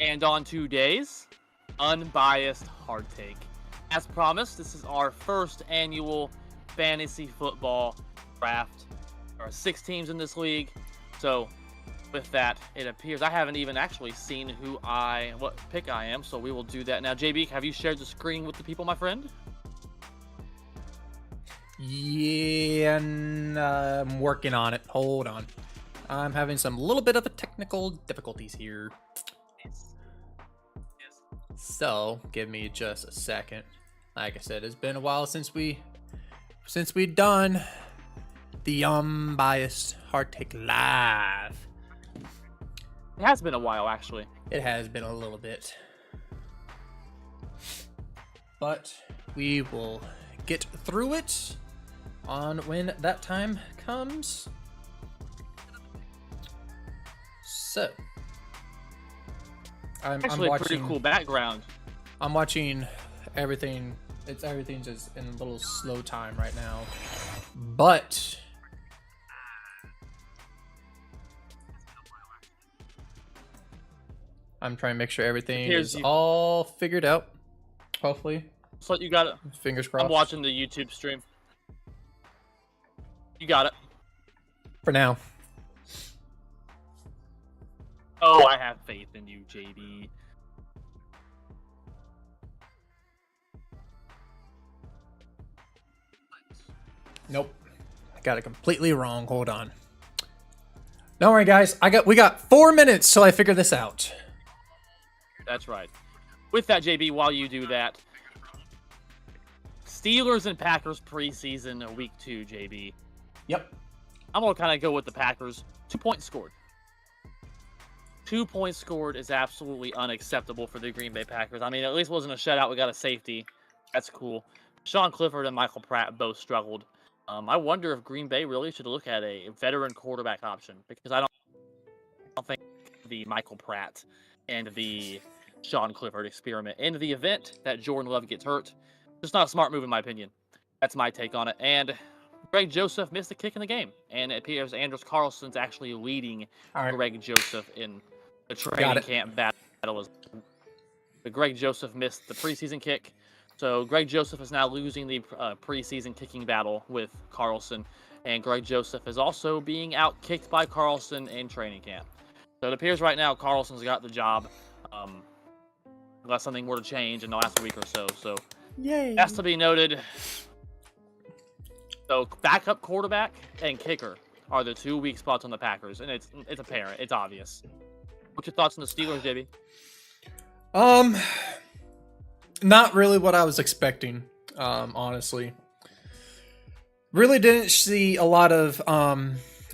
And on today's Unbiased Hard Take. As promised, this is our first annual fantasy football draft. There are 6 teams in this league. So with that, it appears I haven't even actually seen what pick I am, so we will do that now. JB, have you shared the screen with the people, my friend? Yeah, I'm working on it. Hold on. I'm having some little bit of a technical difficulties here. So, give me just a second. Like I said, it's been a while since we've done the Unbiased Hard Take Live. It has been a while, actually. It has been a little bit. But we will get through it on when that time comes. So, I'm Actually, watching, pretty cool background. I'm watching everything. Everything's just in a little slow time right now. But I'm trying to make sure everything is all figured out. Hopefully. So you got it. Fingers crossed. I'm watching the YouTube stream. You got it. For now. Oh, I have faith in you, JB. Nope. I got it completely wrong. Hold on. Don't worry, guys. We got 4 minutes till I figure this out. That's right. With that, JB, while you do that, Steelers and Packers preseason week 2, JB. Yep. I'm going to kind of go with the Packers. 2 points scored. 2 points scored is absolutely unacceptable for the Green Bay Packers. I mean, at least it wasn't a shutout. We got a safety. That's cool. Sean Clifford and Michael Pratt both struggled. I wonder if Green Bay really should look at a veteran quarterback option, because I don't think the Michael Pratt and the Sean Clifford experiment in the event that Jordan Love gets hurt. Just not a smart move in my opinion. That's my take on it. And Greg Joseph missed a kick in the game, and it appears Anders Carlson's actually leading Greg Joseph in the training camp battle. But Greg Joseph missed the preseason kick, so Greg Joseph is now losing the preseason kicking battle with Carlson, and Greg Joseph is also being out-kicked by Carlson in training camp. So it appears right now Carlson's got the job, unless something were to change in the last week or so. So yay. That's to be noted. So backup quarterback and kicker are the 2 weak spots on the Packers, and it's apparent, it's obvious. What's your thoughts on the Steelers, JB? Not really what I was expecting, honestly. Really didn't see a lot of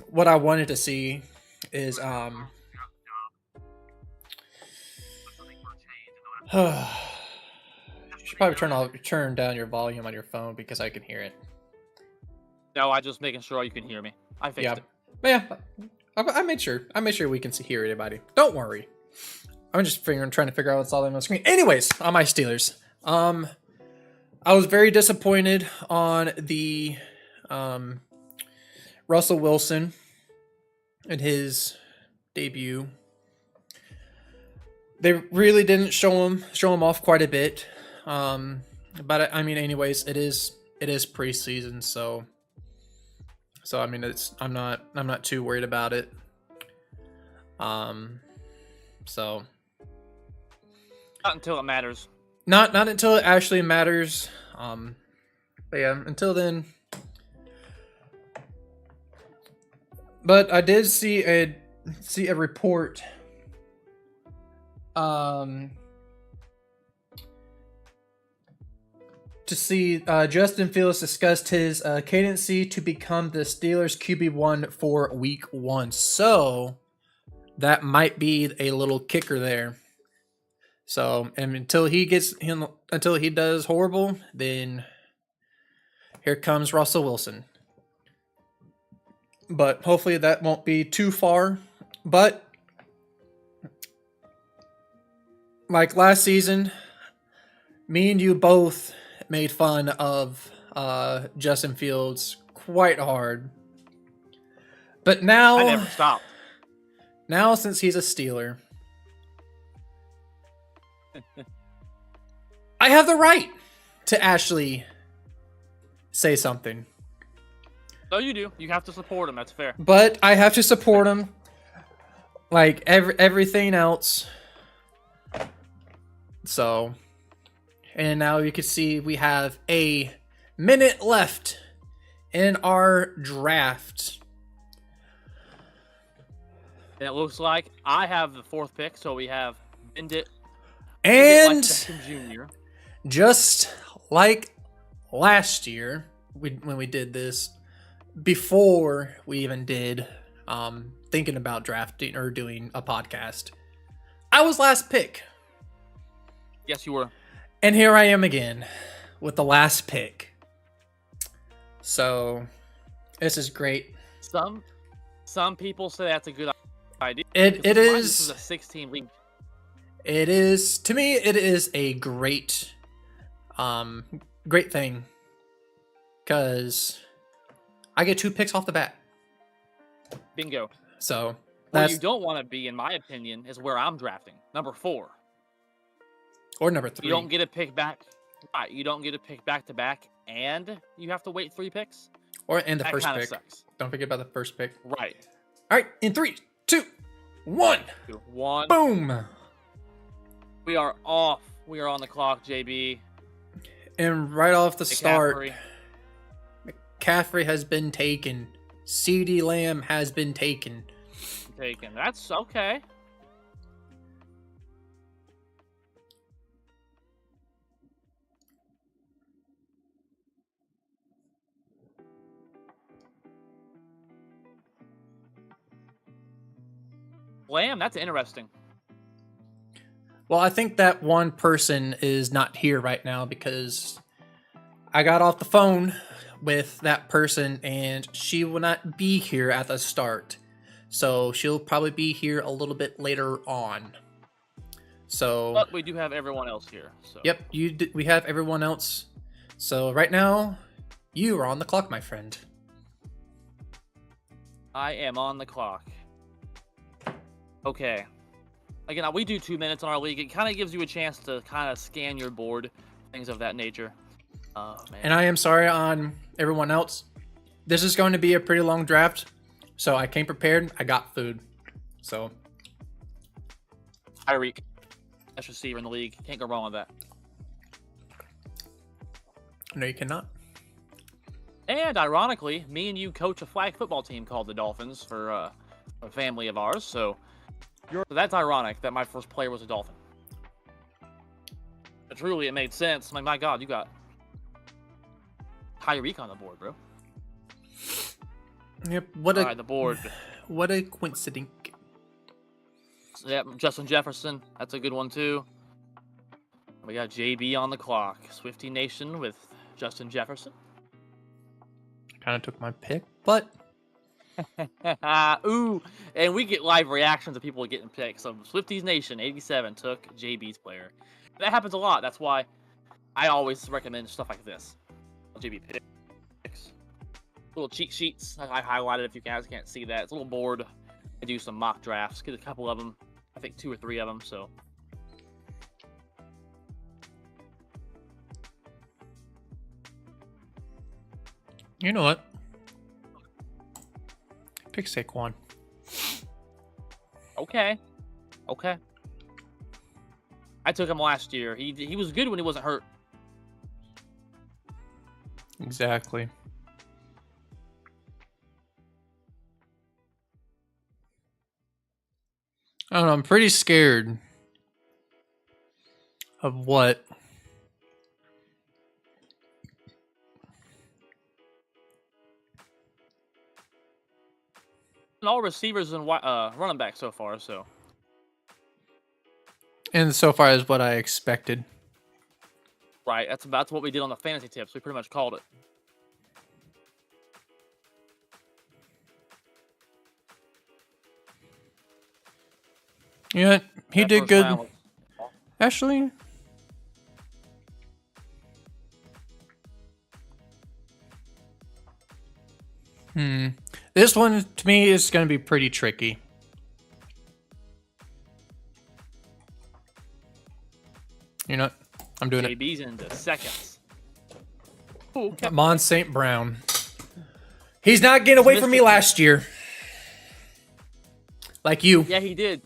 what I wanted to see is you should probably turn down your volume on your phone because I can hear it. No, I'm just making sure you can hear me. I fixed it. Yeah, I made sure. I made sure we can hear everybody. Don't worry. I'm just trying to figure out what's all on the screen. Anyways, on my Steelers. I was very disappointed on the Russell Wilson in his debut. They really didn't show him off quite a bit. But I mean, anyways, it is preseason, so I mean, I'm not too worried about it. So not until it matters. Not until it actually matters. But yeah, until then. But I did see a report. To see Justin Fields discussed his cadency to become the Steelers QB1 for week 1. So that might be a little kicker there. So, and until he does horrible, then here comes Russell Wilson. But hopefully that won't be too far. But like last season, me and you both made fun of Justin Fields quite hard. But now I never stopped. Now, since he's a Steeler, I have the right to actually say something. No, you do. You have to support him. That's fair. But I have to support him like everything else. So, and now you can see we have a minute left in our draft. And it looks like I have the 4th pick, so we have Bendit And Jr. just like last year, when we did this, before we even did thinking about drafting or doing a podcast, I was last pick. Yes, you were. And here I am again with the last pick. So this is great. Some people say that's a good idea. It is. This is a 6-team league. It is, to me, it is a great thing, because I get 2 picks off the bat. Bingo. So Where you don't want to be, in my opinion, is where I'm drafting. Number 4. Or number 3. You don't get a pick back. Right. You don't get a pick back to back, and you have to wait 3 picks. Or in the that first pick. Sucks. Don't forget about the first pick. Right. All right. In 3, 2, 1. 1. Boom. We are off. We are on the clock, JB. And right off the start, McCaffrey has been taken. CeeDee Lamb has been taken. That's okay. Lamb, that's interesting. Well, I think that one person is not here right now because I got off the phone with that person and she will not be here at the start. So she'll probably be here a little bit later on. So, but we do have everyone else here. So. Yep, we have everyone else. So right now, you are on the clock, my friend. I am on the clock. Okay. Again, we do 2 minutes on our league. It kind of gives you a chance to kind of scan your board, things of that nature. Oh, man. And I am sorry on everyone else. This is going to be a pretty long draft, so I came prepared. I got food. So. Tyreek. Best receiver in the league. Can't go wrong with that. No, you cannot. And ironically, me and you coach a flag football team called the Dolphins for a family of ours, so that's ironic that my first player was a Dolphin. But truly, it made sense. I'm like, my God, you got Tyreek on the board, bro. Yep. All right, the board. What a coincidence. Yep, Justin Jefferson. That's a good one, too. We got JB on the clock. Swifty Nation with Justin Jefferson. Kind of took my pick, but... Ooh, and we get live reactions of people getting picked. So Swifties Nation 87 took JB's player. That happens a lot. That's why I always recommend stuff like this. JB picks. Little cheat sheets. I highlighted if you guys can't see that. It's a little board. I do some mock drafts. Get a couple of them. I think 2 or 3 of them. So. You know what? Pick Saquon. Okay. I took him last year. He was good when he wasn't hurt. Exactly. I don't know. I'm pretty scared of what all receivers and running back so far, so. And so far as what I expected. Right, that's what we did on the fantasy tips. We pretty much called it. Yeah, he did good. Actually, this one to me is going to be pretty tricky. I'm doing it. JB's into seconds. Ooh, okay. Amon St. Brown. He's not getting away from me last year. Like you. Yeah, he did.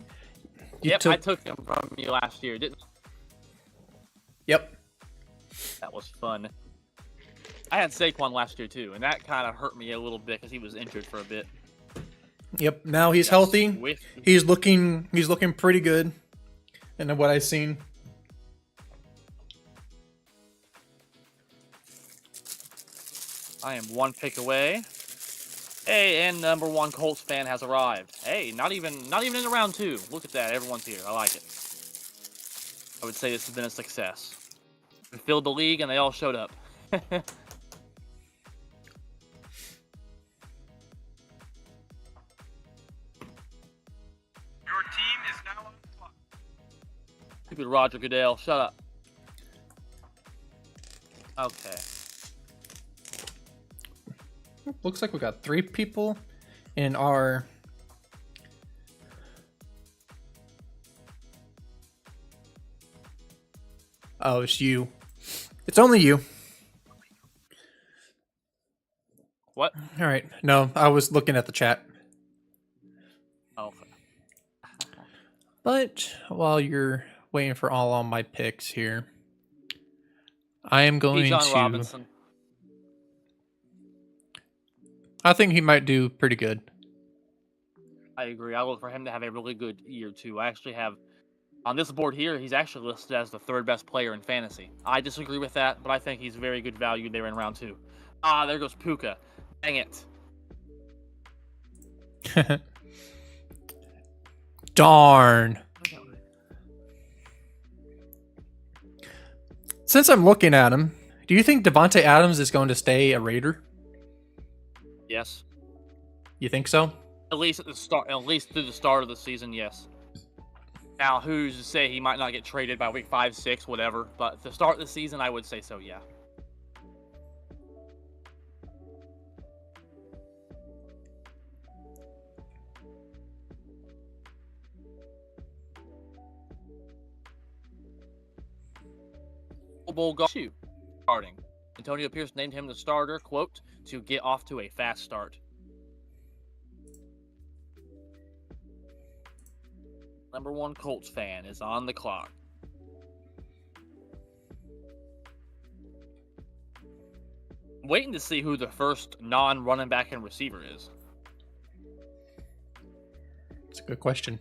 I took him from you last year, didn't I? Yep. That was fun. I had Saquon last year too, and that kind of hurt me a little bit because he was injured for a bit. Yep. Now he's healthy. He's looking pretty good. And what I've seen. I am one pick away. Hey, and number 1 Colts fan has arrived. Hey, not even in round 2. Look at that, everyone's here. I like it. I would say this has been a success. We filled the league and they all showed up. Your team is now on the clock. Stupid Roger Goodell, shut up. Okay. Looks like we got 3 people in our... Oh, it's you. It's only you. What? All right. No, I was looking at the chat. Okay. But while you're waiting for all my picks here, I am going John to... Robinson. I think he might do pretty good. I agree. I look for him to have a really good year too. I actually have on this board here, he's actually listed as the 3rd best player in fantasy. I disagree with that, but I think he's very good value there in round 2. Ah, there goes Puka. Dang it. Darn. Since I'm looking at him, do you think Devontae Adams is going to stay a Raider? Yes. You think so? At least at the start, at least through the start of the season, yes. Now, who's to say he might not get traded by week 5, 6, whatever? But at the start of the season, I would say so, yeah. Bowl starting. Antonio Pierce named him the starter, quote, to get off to a fast start. Number 1 Colts fan is on the clock. I'm waiting to see who the first non-running back and receiver is. It's a good question.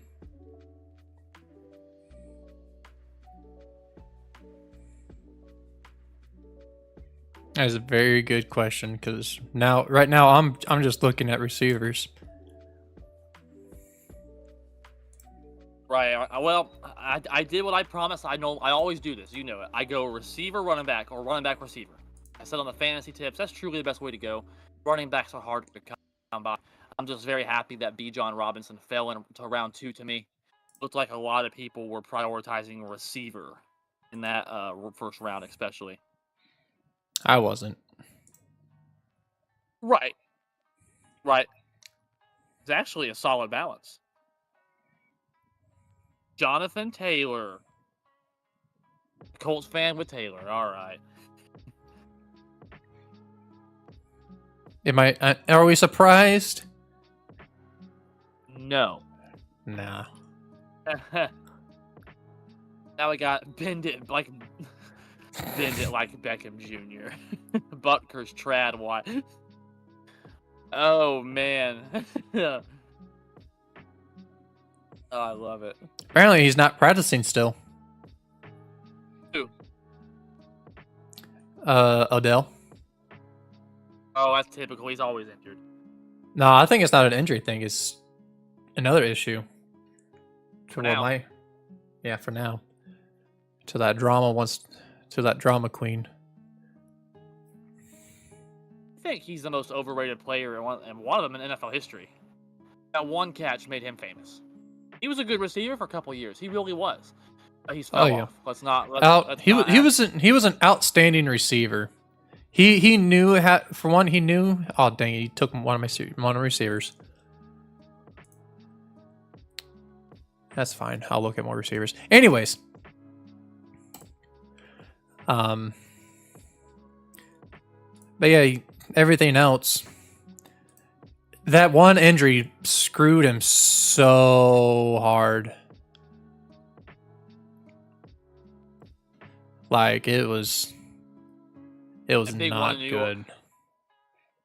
That is a very good question because right now, I'm just looking at receivers. Right. Well, I did what I promised. I know I always do this. You know it. I go receiver, running back, or running back, receiver. I said on the fantasy tips, that's truly the best way to go. Running backs are hard to come by. I'm just very happy that B. John Robinson fell into round 2 to me. Looked like a lot of people were prioritizing receiver in that first round, especially. I wasn't. Right. It's actually a solid balance. Jonathan Taylor. Colts fan with Taylor. All right. Are we surprised? No. Nah. Now we got bend it like Beckham Jr. Butker's trad wide. Oh man. Oh, I love it. Apparently he's not practicing still. Who? Odell. Oh, that's typical. He's always injured. No, I think it's not an injury thing. It's another issue. For now. For now. To that drama queen. I think he's the most overrated player and one of them in NFL history. That one catch made him famous. He was a good receiver for a couple years. He really was. But he's fell off. Let's not. He was an outstanding receiver. He knew how. For one, he knew. Oh dang! He took one of my receivers. That's fine. I'll look at more receivers. Anyways, Um, but yeah, everything else. That one injury screwed him so hard. Like it was big one not in New good.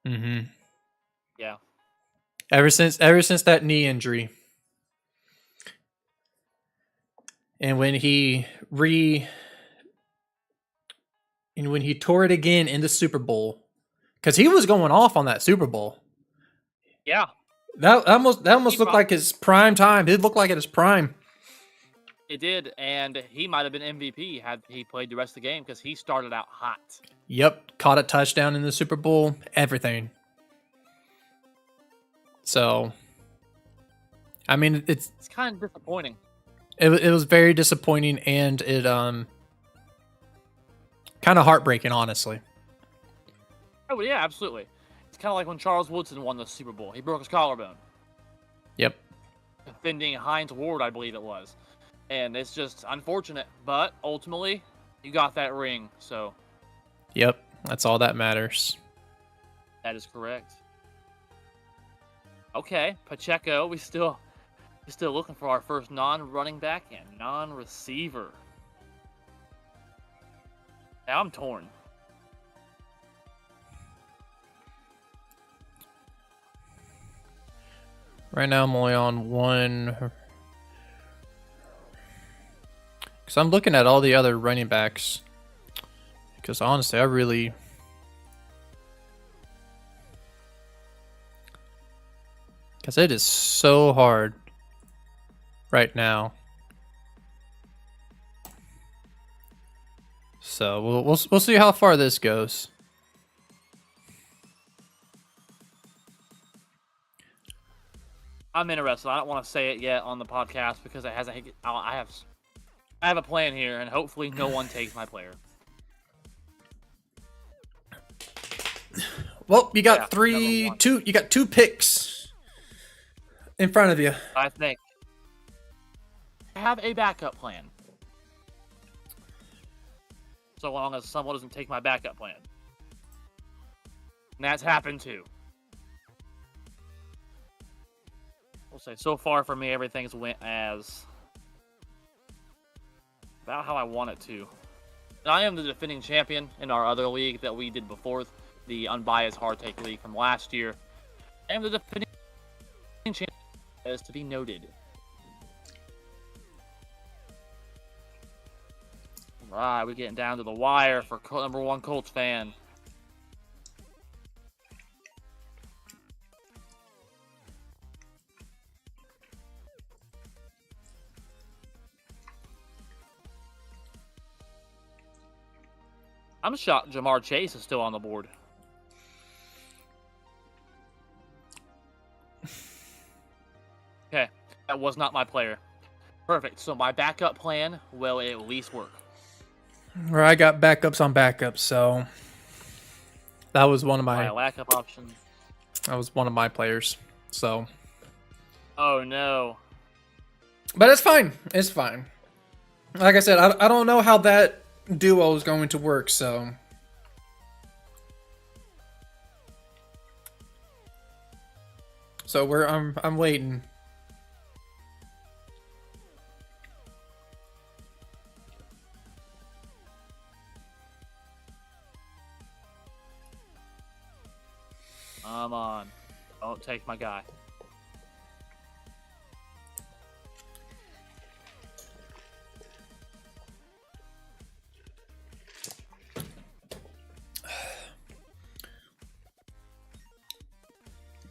Mm-hmm. Yeah. Ever since that knee injury, and when he tore it again in the Super Bowl, because he was going off on that Super Bowl. Yeah. That almost looked like his prime time. It looked like it his prime. It did, and he might have been MVP had he played the rest of the game because he started out hot. Yep, caught a touchdown in the Super Bowl. Everything. So, I mean, it's kind of disappointing. It was very disappointing, and it kind of heartbreaking, honestly. Oh yeah, absolutely. It's kind of like when Charles Woodson won the Super Bowl. He broke his collarbone. Yep. Defending Heinz Ward, I believe it was. And it's just unfortunate, but ultimately, you got that ring, so. Yep, that's all that matters. That is correct. Okay, Pacheco, we're still looking for our first non-running back and non-receiver. Now I'm torn. Right now I'm only on one. Because I'm looking at all the other running backs. Because honestly, I really... Because it is so hard right now. So we'll see how far this goes. I'm interested. I don't want to say it yet on the podcast because it hasn't. I have a plan here, and hopefully no one takes my player. Well, you got two. You got 2 picks in front of you. I think I have a backup plan, so long as someone doesn't take my backup plan. And that's happened too. We'll say so far for me, everything's went as about how I want it to. And I am the defending champion in our other league that we did before, the Unbiased Hard Take League from last year. I am the defending champion, as to be noted. Alright, we're getting down to the wire for number 1 Colts fan. I'm shocked Jamar Chase is still on the board. Okay, that was not my player. Perfect, so my backup plan will at least work. Where I got backups on backups, so that was one of my backup options. That was one of my players, so. Oh no. But it's fine. It's fine. Like I said, I don't know how that duo is going to work, so. So I'm waiting. Come on. Don't take my guy.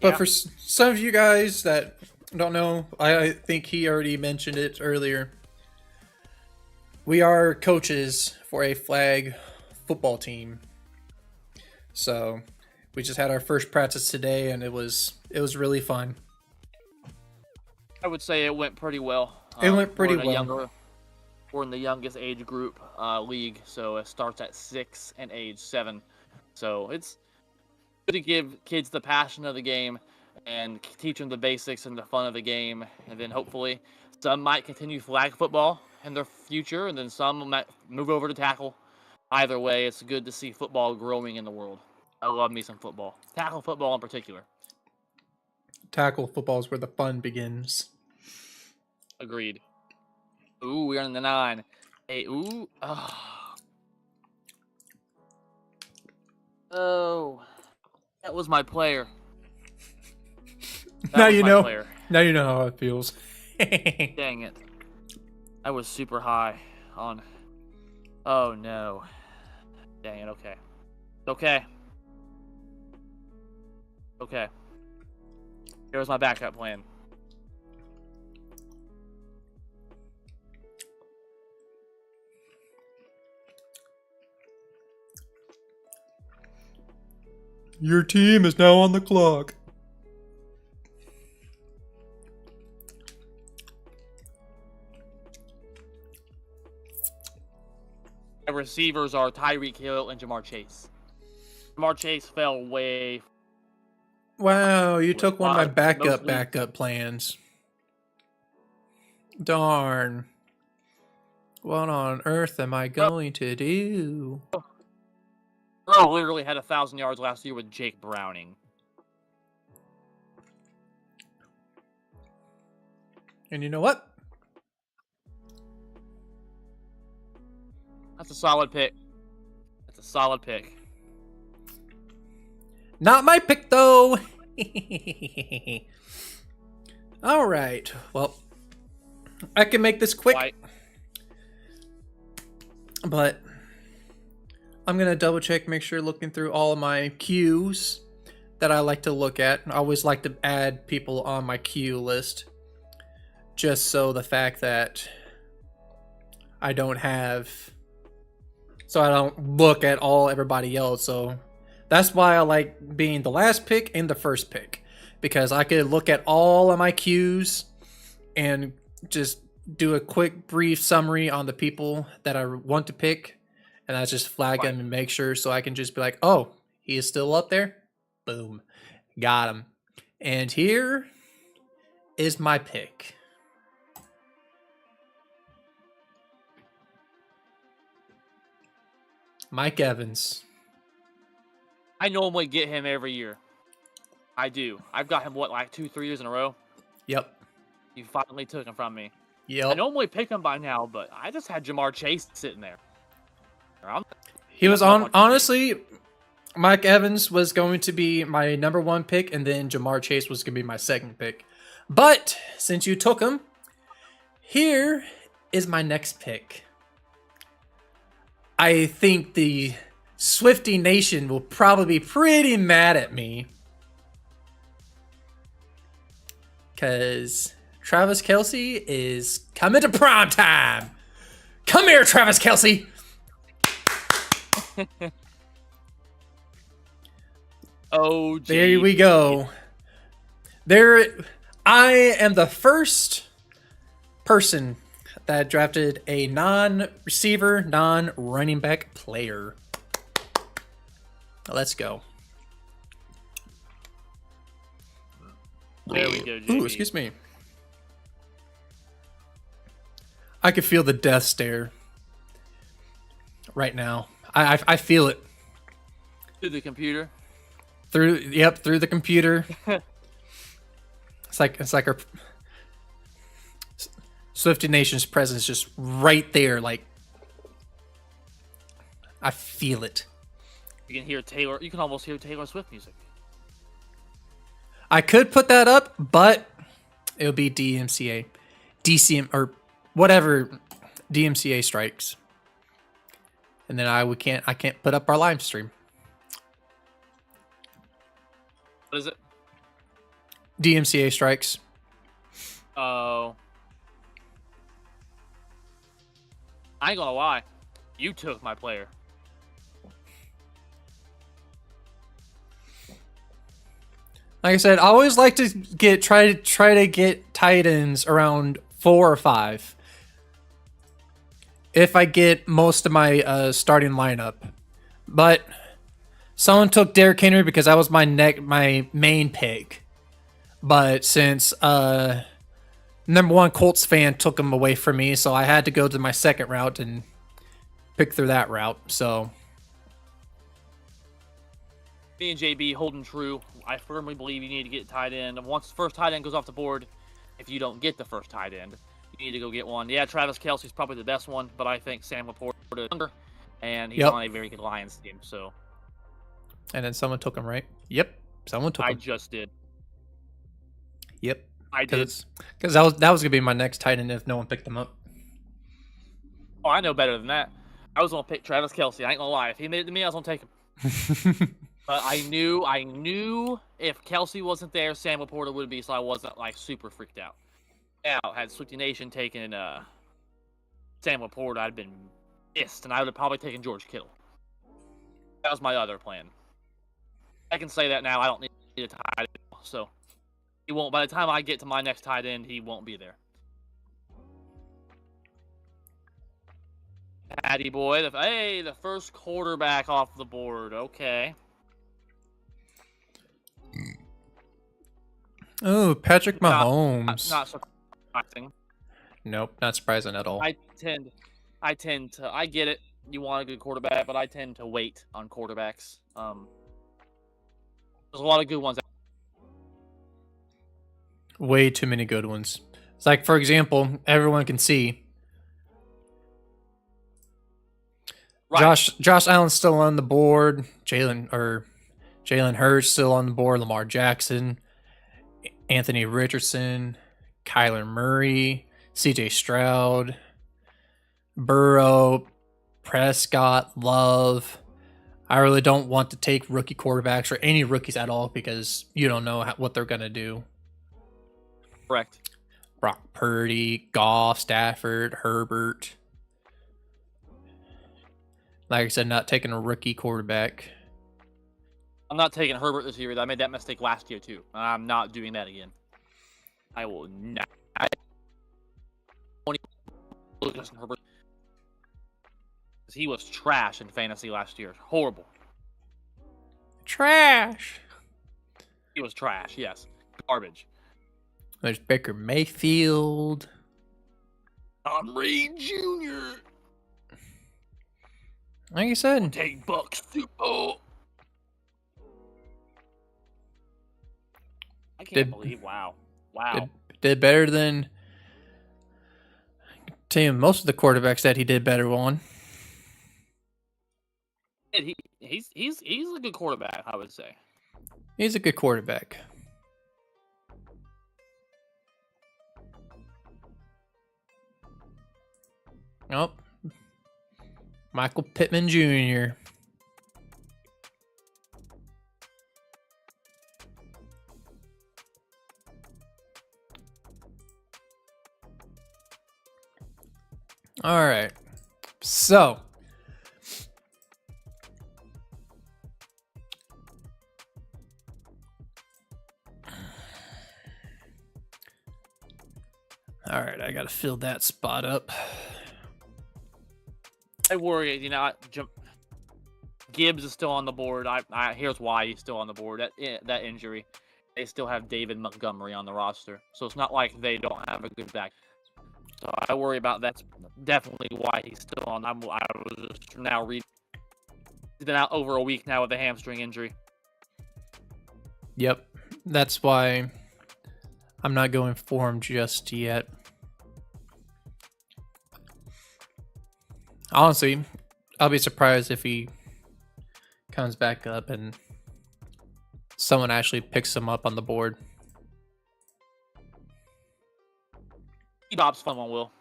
But for some of you guys that don't know, I think he already mentioned it earlier. We are coaches for a flag football team. So we just had our first practice today, and it was really fun. I would say it went pretty well. It went pretty well. We're in the youngest age group league, so it starts at 6 and age 7. So it's good to give kids the passion of the game and teach them the basics and the fun of the game. And then hopefully some might continue flag football in their future, and then some might move over to tackle. Either way, it's good to see football growing in the world. I love me some football. Tackle football in particular. Tackle football is where the fun begins. Agreed. Ooh, we're in the 9. Hey, ooh. Oh. That was my player. Now was you my know. player. Now you know how it feels. Dang it. I was super high on... Oh, no. Dang it, okay. Okay. Okay. Here's my backup plan. Your team is now on the clock. My receivers are Tyreek Hill and Jamar Chase. Jamar Chase fell way... Wow, you took one of my Most backup plans. Darn. What on earth am I going to do? Bro literally had 1,000 yards last year with Jake Browning. And you know what? That's a solid pick. That's a solid pick. Not my pick, though. All right. Well, I can make this quick. White. But I'm going to double check, make sure looking through all of my queues that I like to look at. I always like to add people on my queue list. Just so the fact that I don't look at everybody else. So that's why I like being the last pick and the first pick. Because I could look at all of my queues and just do a quick, brief summary on the people that I want to pick. And I just flag them and make sure so I can just be like, oh, he is still up there. Boom. Got him. And here is my pick. Mike Evans. I normally get him every year. I do. I've got him, what, like 2-3 years in a row? Yep. You finally took him from me. Yep. I normally pick him by now, but I just had Jamar Chase sitting there. He was honestly, Mike Evans was going to be my number 1 pick, and then Jamar Chase was going to be my second pick. But since you took him, here is my next pick. I think the Swiftie Nation will probably be pretty mad at me. Because Travis Kelce is coming to prime time. Come here, Travis Kelce. Oh, geez. There we go. I am the first person that drafted a non-receiver, non-running back player. Let's go. There we go, JB. Ooh, excuse me. I could feel the death stare right now. I feel it. To the computer. Through the computer. It's like our Swiftie Nation's presence just right there. Like, I feel it. You can almost hear Taylor Swift music. I could put that up, but it would be DCM, or whatever DMCA strikes. And then I can't put up our live stream. What is it? DMCA strikes. Oh. I ain't gonna lie. You took my player. Like I said, I always like to try to get tight ends around 4 or 5. If I get most of my starting lineup. But someone took Derrick Henry because that was my main pick. But since number 1 Colts fan took him away from me, so I had to go to my second route and pick through that route. So me and JB holding true. I firmly believe you need to get tight end. And once the first tight end goes off the board, if you don't get the first tight end, you need to go get one. Yeah, Travis Kelce's probably the best one, but I think Sam Laporta is younger, and he's on a very good Lions team. So. And then someone took him, right? Yep, someone took him. I just did. Yep, I did. Because that was gonna be my next tight end if no one picked him up. Oh, I know better than that. I was gonna pick Travis Kelce. I ain't gonna lie. If he made it to me, I was gonna take him. But I knew if Kelce wasn't there, Sam Laporta would be, so I wasn't like super freaked out. Now, had Swifty Nation taken Sam Laporta, I'd been pissed, and I would have probably taken George Kittle. That was my other plan. I can say that now. I don't need a tight end, so he won't. By the time I get to my next tight end, he won't be there. Patty boy, the first quarterback off the board. Okay. Oh, Patrick Mahomes. Not surprising. Nope, not surprising at all. I tend to. I get it. You want a good quarterback, but I tend to wait on quarterbacks. There's a lot of good ones. Way too many good ones. It's like, for example, everyone can see. Right. Josh Allen's still on the board. Jalen Hurts still on the board. Lamar Jackson, Anthony Richardson, Kyler Murray, C.J. Stroud, Burrow, Prescott, Love. I really don't want to take rookie quarterbacks or any rookies at all because you don't know what they're going to do. Correct. Brock Purdy, Goff, Stafford, Herbert. Like I said, not taking a rookie quarterback. I'm not taking Herbert this year. I made that mistake last year too. I'm not doing that again. I will not. Justin Herbert. He was trash in fantasy last year. Horrible. Trash. He was trash. Yes, garbage. There's Baker Mayfield. Tom Reed Jr. Like you said, take Bucks. Oh. I can't believe. Wow. Did better than. Tell you, most of the quarterbacks that he did better on. He's a good quarterback, I would say. He's a good quarterback. Oh, Michael Pittman Jr. All right. So, all right, I got to fill that spot up. I worry, Gibbs is still on the board. Here's why he's still on the board. That injury, they still have David Montgomery on the roster, so it's not like they don't have a good back. So I worry about that's definitely why he's still on. I was just now reading. He's been out over a week now with a hamstring injury. Yep, that's why I'm not going for him just yet. Honestly, I'll be surprised if he comes back up and someone actually picks him up on the board. Bob's fun one, Will.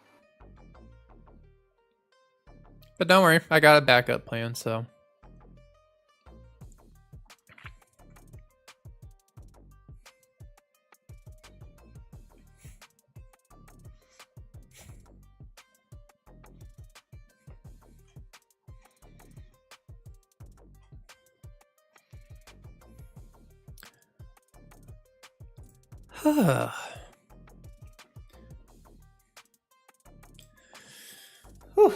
But don't worry, I got a backup plan, so. Whew.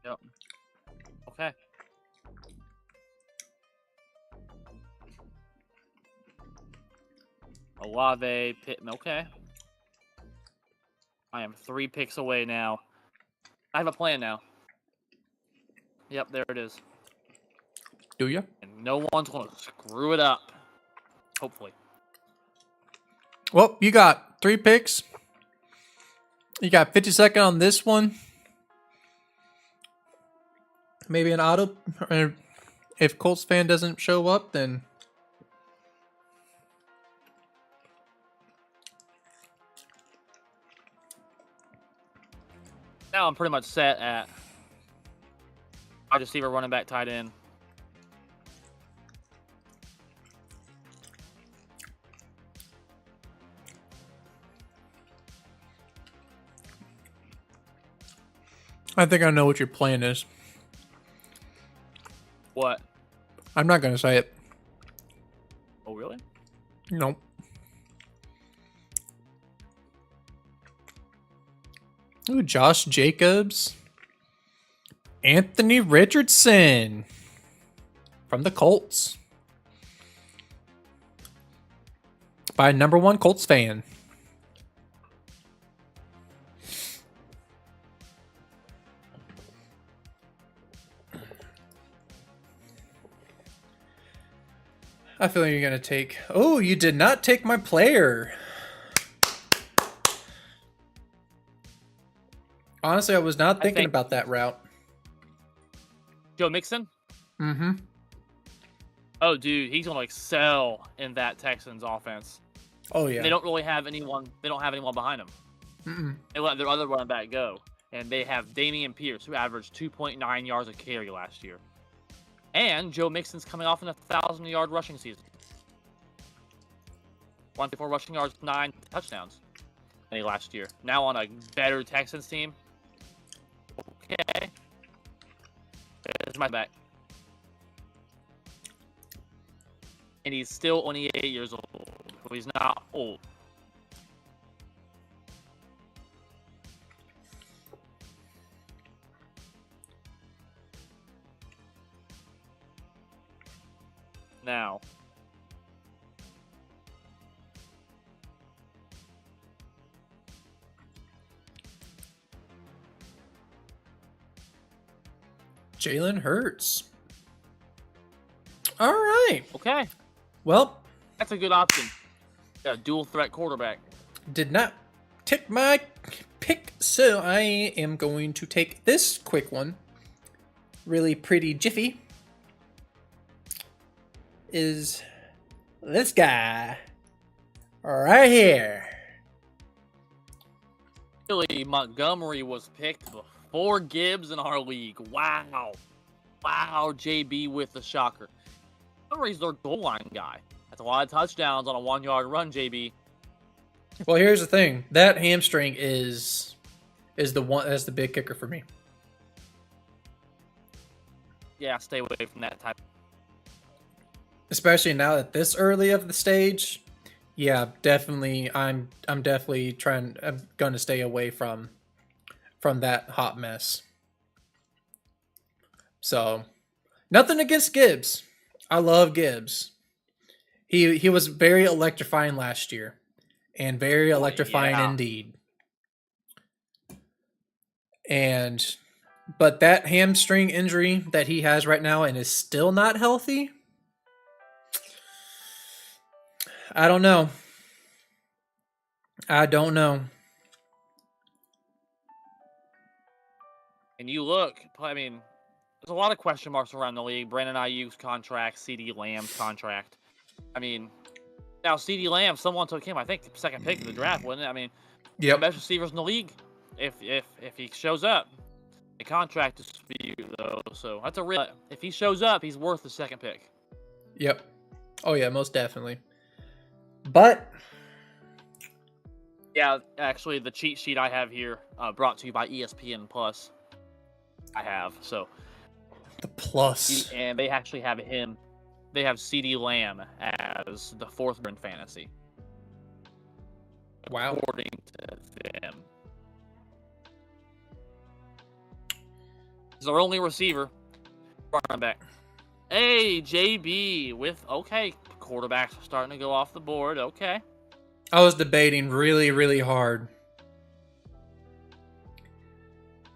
Yep. Okay. Olave, Pittman. Okay. I am 3 picks away now. I have a plan now. Yep, there it is. Do you? And no one's going to screw it up. Hopefully. Well, you got 3 picks. You got 52nd on this one. Maybe an auto. If Colts fan doesn't show up, then now I'm pretty much set at wide receiver, running back, tight end. I think I know what your plan is. What? I'm not going to say it. Oh, really? Nope. Ooh, Josh Jacobs. Anthony Richardson. From the Colts. By #1 Colts fan. I feel like you're going to take... Oh, you did not take my player. Honestly, I was not thinking about that route. Joe Mixon? Mm-hmm. Oh, dude, he's going to excel in that Texans offense. Oh, yeah. They don't really have anyone. They don't have anyone behind him. Mm-mm. They let their other running back go. And they have Damian Pierce, who averaged 2.9 yards a carry last year. And Joe Mixon's coming off in a 1,000-yard rushing season. 154 rushing yards, 9 touchdowns last year. Now on a better Texans team. Okay. There's my back. And he's still only 8 years old. So he's not old. Now. Jalen Hurts. All right. Okay. Well, that's a good option. Yeah, dual threat quarterback. Did not take my pick, so I am going to take this quick one. Really pretty jiffy. Is this guy right here. Really, Montgomery was picked before Gibbs in our league. Wow. Wow, JB with the shocker. Montgomery's their goal line guy. That's a lot of touchdowns on a 1-yard run, JB. Well, here's the thing. That hamstring is the one that's the big kicker for me. Yeah, stay away from that type. Especially now at this early of the stage. Yeah, definitely. I'm definitely trying. I'm gonna stay away from that hot mess. So, nothing against Gibbs. I love Gibbs. He was very electrifying last year, and very electrifying indeed. But that hamstring injury that he has right now and is still not healthy. I don't know. I don't know. And you look, I mean, there's a lot of question marks around the league. Brandon Ayuk's contract, CeeDee Lamb's contract. I mean, now CeeDee Lamb, someone took him, I think, second pick of the draft, wasn't it? I mean, yep. Best receivers in the league. If he shows up, the contract is dispute though, so that's a real. If he shows up, he's worth the second pick. Yep. Oh yeah, most definitely. But yeah, actually, the cheat sheet I have here, brought to you by ESPN Plus. I have so the plus, and they actually have him. They have CeeDee Lamb as the 4th in fantasy. Wow. According to them. He's our only receiver. Running back. Hey, JB with, okay, quarterbacks starting to go off the board. Okay. I was debating really, really hard.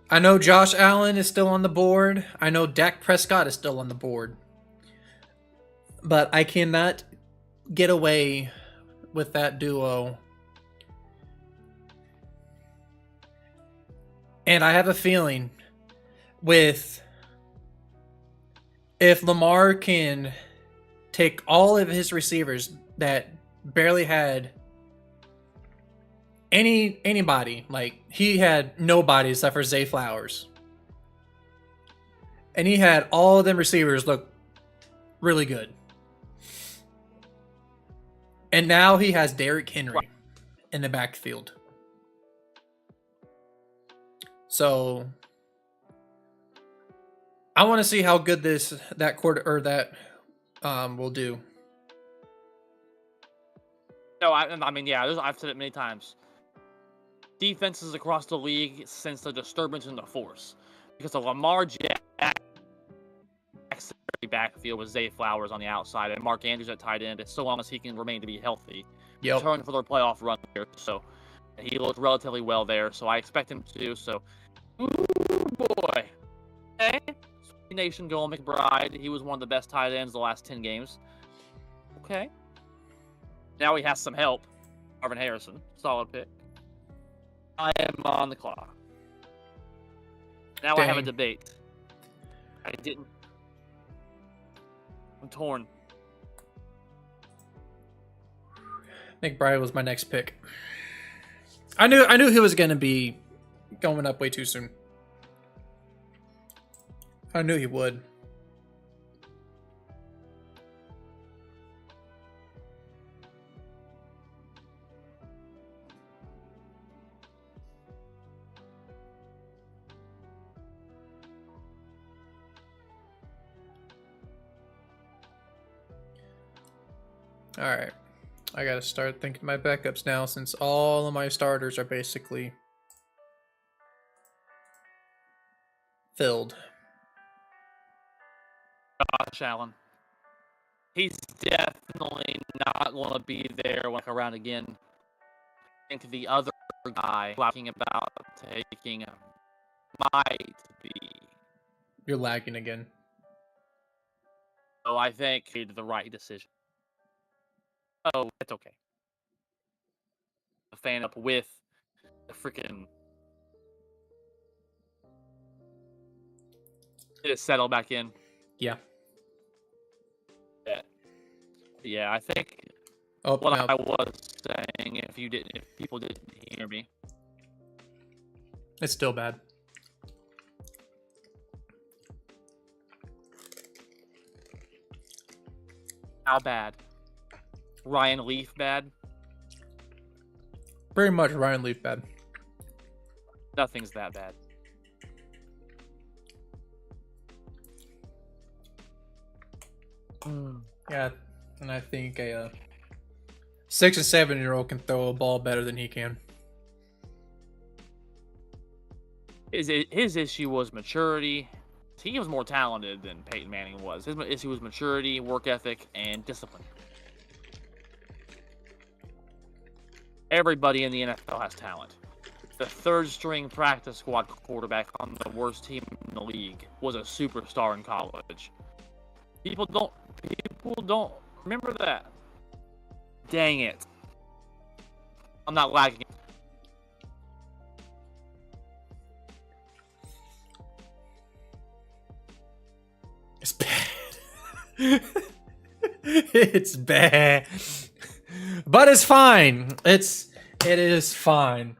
I know Josh Allen is still on the board. I know Dak Prescott is still on the board. But I cannot get away with that duo. And I have a feeling with if Lamar can take all of his receivers that barely had anybody, like he had nobody except for Zay Flowers. And he had all of them receivers look really good. And now he has Derrick Henry in the backfield. So I want to see how good that quarter or that will do. No, I mean, yeah, I've said it many times. Defenses across the league sense the disturbance in the force because of Lamar Jackson backfield with Zay Flowers on the outside and Mark Andrews at tight end, so long as he can remain to be healthy. Yep. Turn for their playoff run here, so he looked relatively well there. So I expect him to. So, ooh boy, okay. Nation going McBride. He was one of the best tight ends the last 10 games. Okay. Now he has some help. Marvin Harrison, solid pick. I am on the clock. Now I have a debate. I didn't. I'm torn. McBride was my next pick. I knew he was gonna be going up way too soon. I knew he would. All right. I gotta start thinking my backups now since all of my starters are basically filled. Josh Allen. He's definitely not going to be there when I come around again. I think the other guy talking about taking might be. You're lagging again. So I think he did the right decision. Oh, it's okay. A fan up with the freaking. Did it settle back in? Yeah. Yeah, I think I was saying, if people didn't hear me, it's still bad. How bad? Ryan Leaf bad? Pretty much Ryan Leaf bad. Nothing's that bad. Yeah, and I think a 6 and 7-year-old can throw a ball better than he can. His issue was maturity. He was more talented than Peyton Manning was. His issue was maturity, work ethic, and discipline. Everybody in the NFL has talent. The third-string practice squad quarterback on the worst team in the league was a superstar in college. People don't remember that. Dang it. I'm not lagging. It's bad. It's bad. But it's fine. It is fine.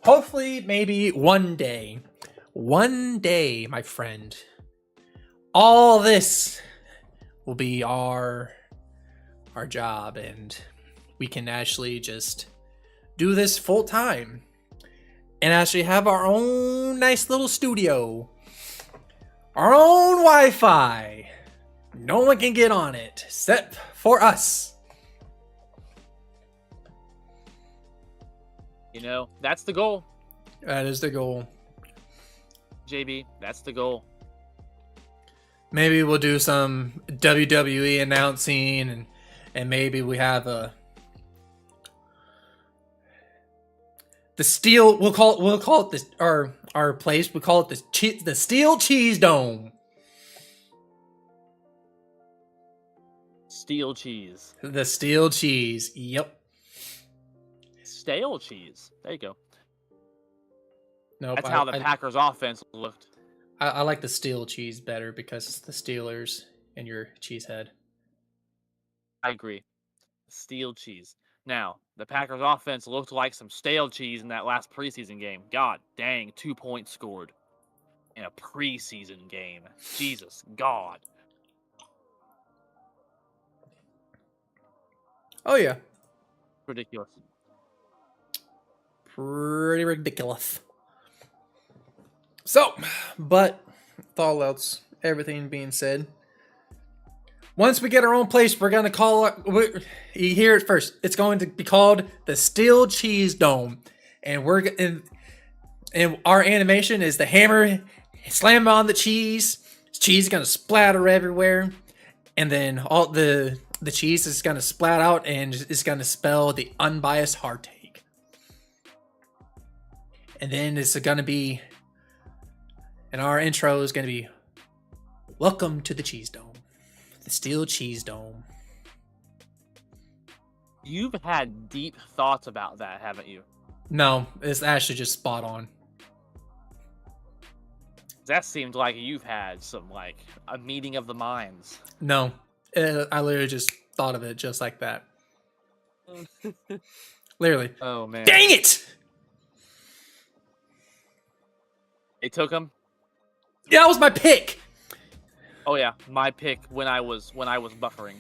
Hopefully, maybe one day, my friend, all this will be our job, and we can actually just do this full time and actually have our own nice little studio, our own Wi-Fi. No one can get on it except for us. You know, that's the goal. That is the goal. JB, that's the goal. Maybe we'll do some WWE announcing, and maybe we have the steel. We'll call it this our place. We call it the Steel Cheese Dome. Steel cheese. The Steel Cheese. Yep. Stale cheese. There you go. Nope. That's how the Packers offense looked. I like the Steel Cheese better because it's the Steelers and your cheesehead. I agree. Steel cheese. Now, the Packers offense looked like some stale cheese in that last preseason game. God dang, 2 points scored in a preseason game. Jesus God. Oh yeah. Ridiculous. Pretty ridiculous. So, but with all else, everything being said, once we get our own place, we're gonna call it. You hear it first. It's going to be called the Steel Cheese Dome, and and our animation is the hammer slam on the cheese. Cheese is gonna splatter everywhere, and then all the cheese is gonna splat out and is gonna spell the unbiased hard take. And then it's gonna be, and our intro is gonna be, "Welcome to the Cheese Dome, the Steel Cheese Dome." You've had deep thoughts about that, haven't you? No, it's actually just spot on. That seemed like you've had some, like, a meeting of the minds. No, I literally just thought of it just like that. Literally. Oh, man. Dang it! They took him? Yeah, that was my pick. Oh, yeah. My pick when I was buffering.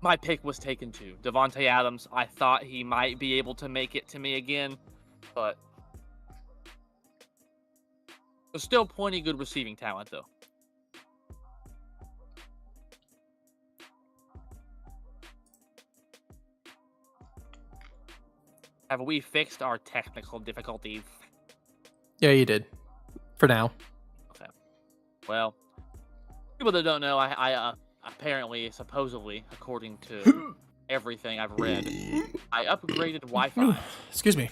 My pick was taken too. Devontae Adams. I thought he might be able to make it to me again, but there's still plenty good receiving talent, though. Have we fixed our technical difficulties? Yeah, you did. For now. Okay. Well, people that don't know, I apparently, supposedly, according to everything I've read, I upgraded Wi-Fi. Excuse me.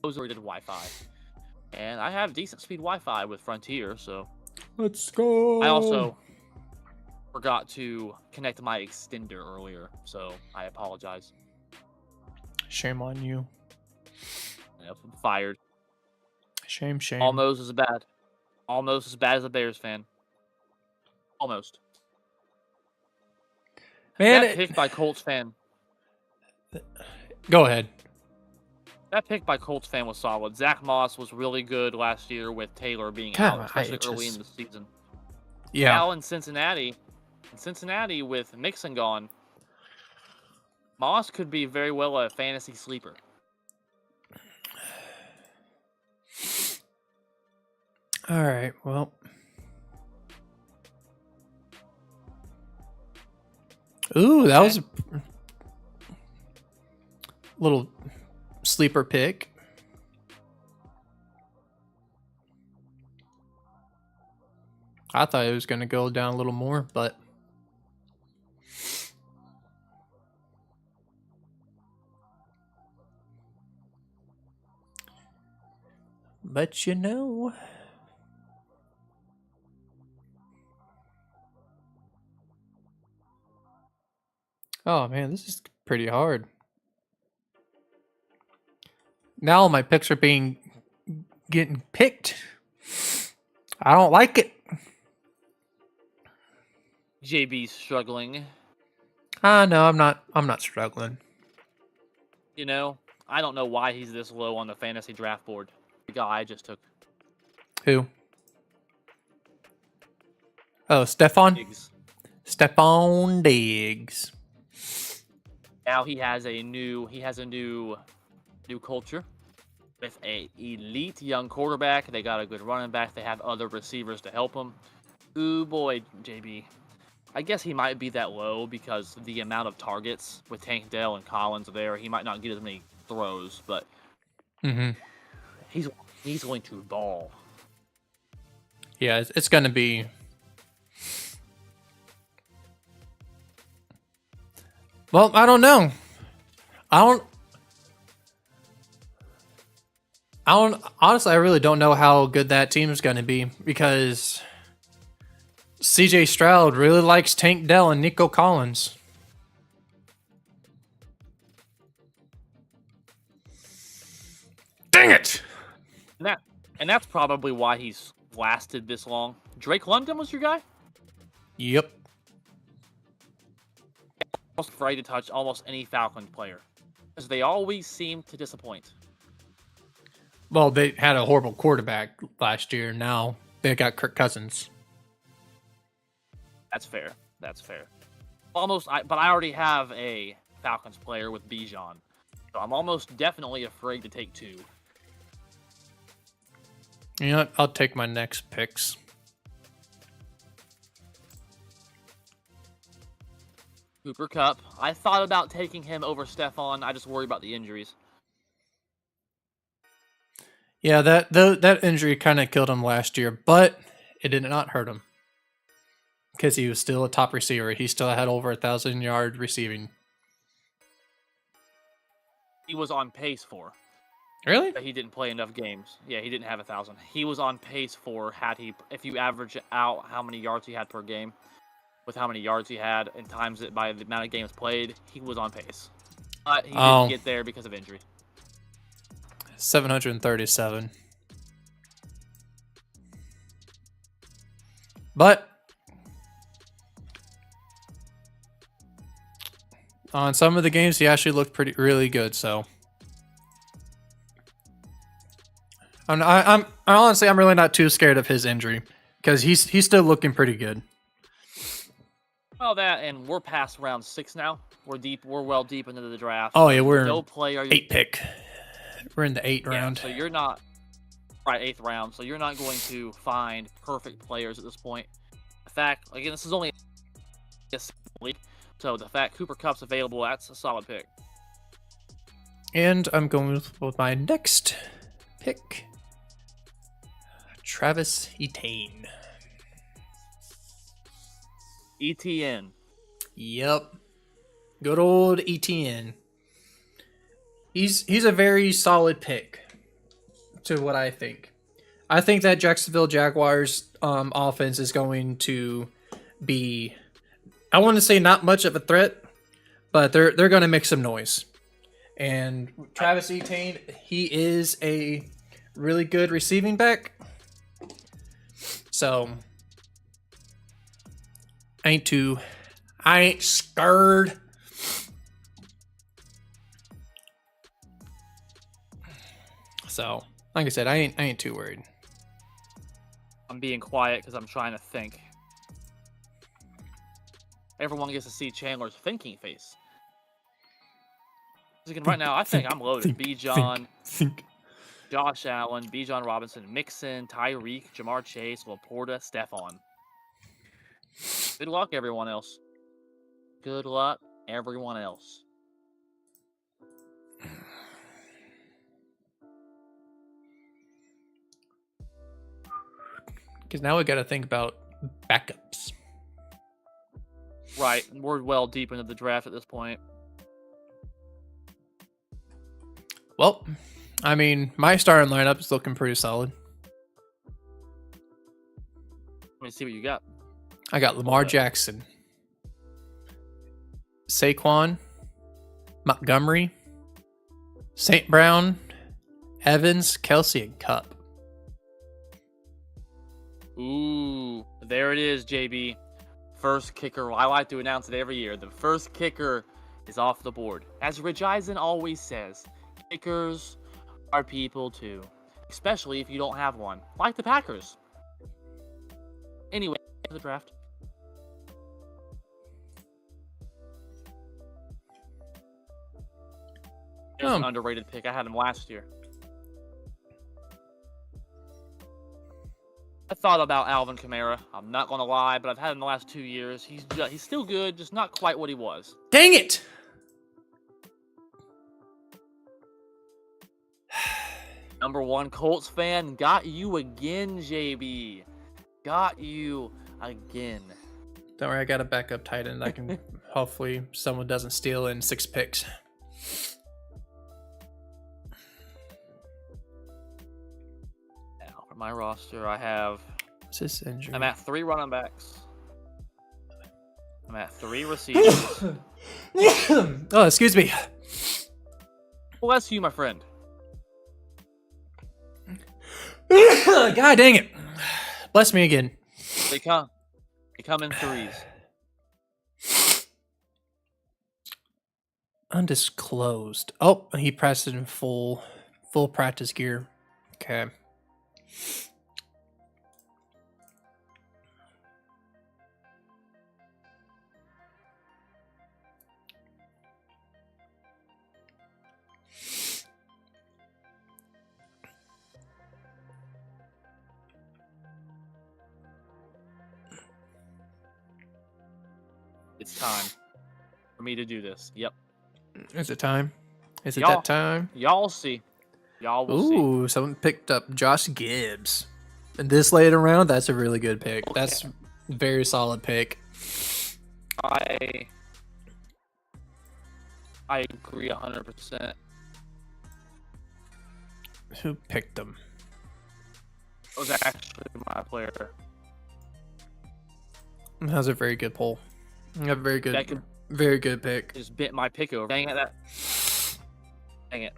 Upgraded Wi-Fi. And I have decent speed Wi-Fi with Frontier, so... Let's go. I also forgot to connect my extender earlier, so I apologize. Shame on you. Yep, I'm fired. Shame. Almost as bad. Almost as bad as a Bears fan. Almost. Man, that pick by Colts fan. Go ahead. That pick by Colts fan was solid. Zach Moss was really good last year with Taylor being out, especially early in the season. Yeah. Now in Cincinnati with Mixon gone, Moss could be very well a fantasy sleeper. All right, well. Ooh, that was a little sleeper pick. I thought it was going to go down a little more, but you know. Oh man, this is pretty hard. Now my picks are getting picked. I don't like it. JB's struggling. No, I'm not struggling. You know, I don't know why he's this low on the fantasy draft board. The guy I just took. Who? Oh, Stephon? Diggs. Stephon Diggs. Now he has a new culture with a elite young quarterback. They got a good running back. They have other receivers to help him. Ooh boy, JB. I guess he might be that low because the amount of targets with Tank Dell and Collins there, he might not get as many throws, but he's going to ball. Yeah, it's going to be. Well, I don't know. I really don't know how good that team is going to be because CJ Stroud really likes Tank Dell and Nico Collins. Dang it! And that's probably why he's lasted this long. Drake London was your guy? Yep. Almost afraid to touch almost any Falcons player, because they always seem to disappoint. Well, they had a horrible quarterback last year. Now they got Kirk Cousins. That's fair. That's fair. But I already have a Falcons player with Bijan, so I'm almost definitely afraid to take two. You know what? I'll take my next picks. Cooper Kupp. I thought about taking him over Stephon. I just worry about the injuries. Yeah, that injury kind of killed him last year, but it did not hurt him because he was still a top receiver. He still had over 1,000 yards receiving. He was on pace for. Really? He didn't play enough games. Yeah, he didn't have 1,000. He was on pace for if you average out how many yards he had per game, with how many yards he had and times it by the amount of games played, he was on pace. But he didn't get there because of injury. 737. But on some of the games, he actually looked really good. So I'm honestly, I'm really not too scared of his injury because he's still looking pretty good. Well, that, and we're past round 6 now. We're well deep into the draft. Oh yeah, we're no play. Are you 8 pick. We're in the 8th round. So you're not right 8th round. So you're not going to find perfect players at this point. In fact, again, this is only a league, so the fact Cooper Kupp's available, that's a solid pick. And I'm going with my next pick, Travis Etienne. ETN. Yep. Good old ETN. He's a very solid pick to what I think. I think that Jacksonville Jaguars offense is going to be, I want to say not much of a threat, but they're going to make some noise. And Travis Etienne, he is a really good receiving back. So I ain't scared. So, like I said, I ain't too worried. I'm being quiet because I'm trying to think. Everyone gets to see Chandler's thinking face. Right now, I think I'm loaded. Bijan, Josh Allen, Bijan Robinson, Mixon, Tyreek, Jamar Chase, Laporta, Stephon. Good luck, everyone else. Good luck, everyone else. Because now we got to think about backups. Right, we're well deep into the draft at this point. Well, I mean, my starting lineup is looking pretty solid. Let me see what you got. I got Lamar Jackson, Saquon, Montgomery, St. Brown, Evans, Kelsey, and Kupp. Ooh, there it is, JB. First kicker. I like to announce it every year. The first kicker is off the board. As Rich Eisen always says, kickers are people too, especially if you don't have one, like the Packers. Anyway, the draft. There's an underrated pick. I had him last year. I thought about Alvin Kamara. I'm not going to lie, but I've had him the last 2 years. He's still good, just not quite what he was. Dang it! Number 1 Colts fan, got you again, JB. Got you again. Don't worry, I got a backup tight end. I can hopefully someone doesn't steal in 6 picks. my roster. I have. What's this injury? I'm at 3 running backs. I'm at 3 receivers. Oh, excuse me. Bless you, my friend. God dang it. Bless me again. They come in 3s. Undisclosed. Oh, he pressed it in full practice gear. Okay. It's time for me to do this. Yep. Is it time? Is it that time? Y'all see. Y'all will see. Ooh, someone picked up Josh Gibbs. And this late around, that's a really good pick. Okay. That's a very solid pick. I agree 100%. Who picked him? It was actually my player. That was a very good pull. A very good, That could very good pick. just bent my pick over. Dang it.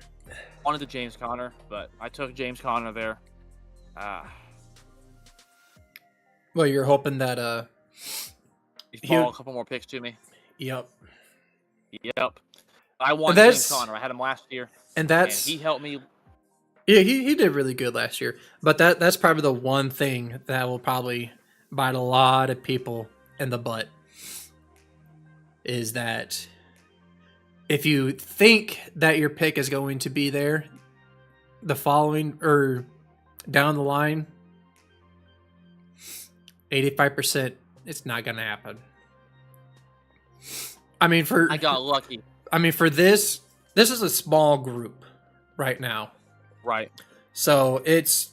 Wanted the James Conner, but I took James Conner there. Well, you're hoping that He fall a couple more picks to me. Yep. Yep. I won James Conner. I had him last year. And that's he helped me. Yeah, he did really good last year. But that's probably the one thing that will probably bite a lot of people in the butt. Is that if you think that your pick is going to be there the following or down the line, 85% it's not going to happen. I mean, I got lucky. I mean, for this is a small group right now. Right. So it's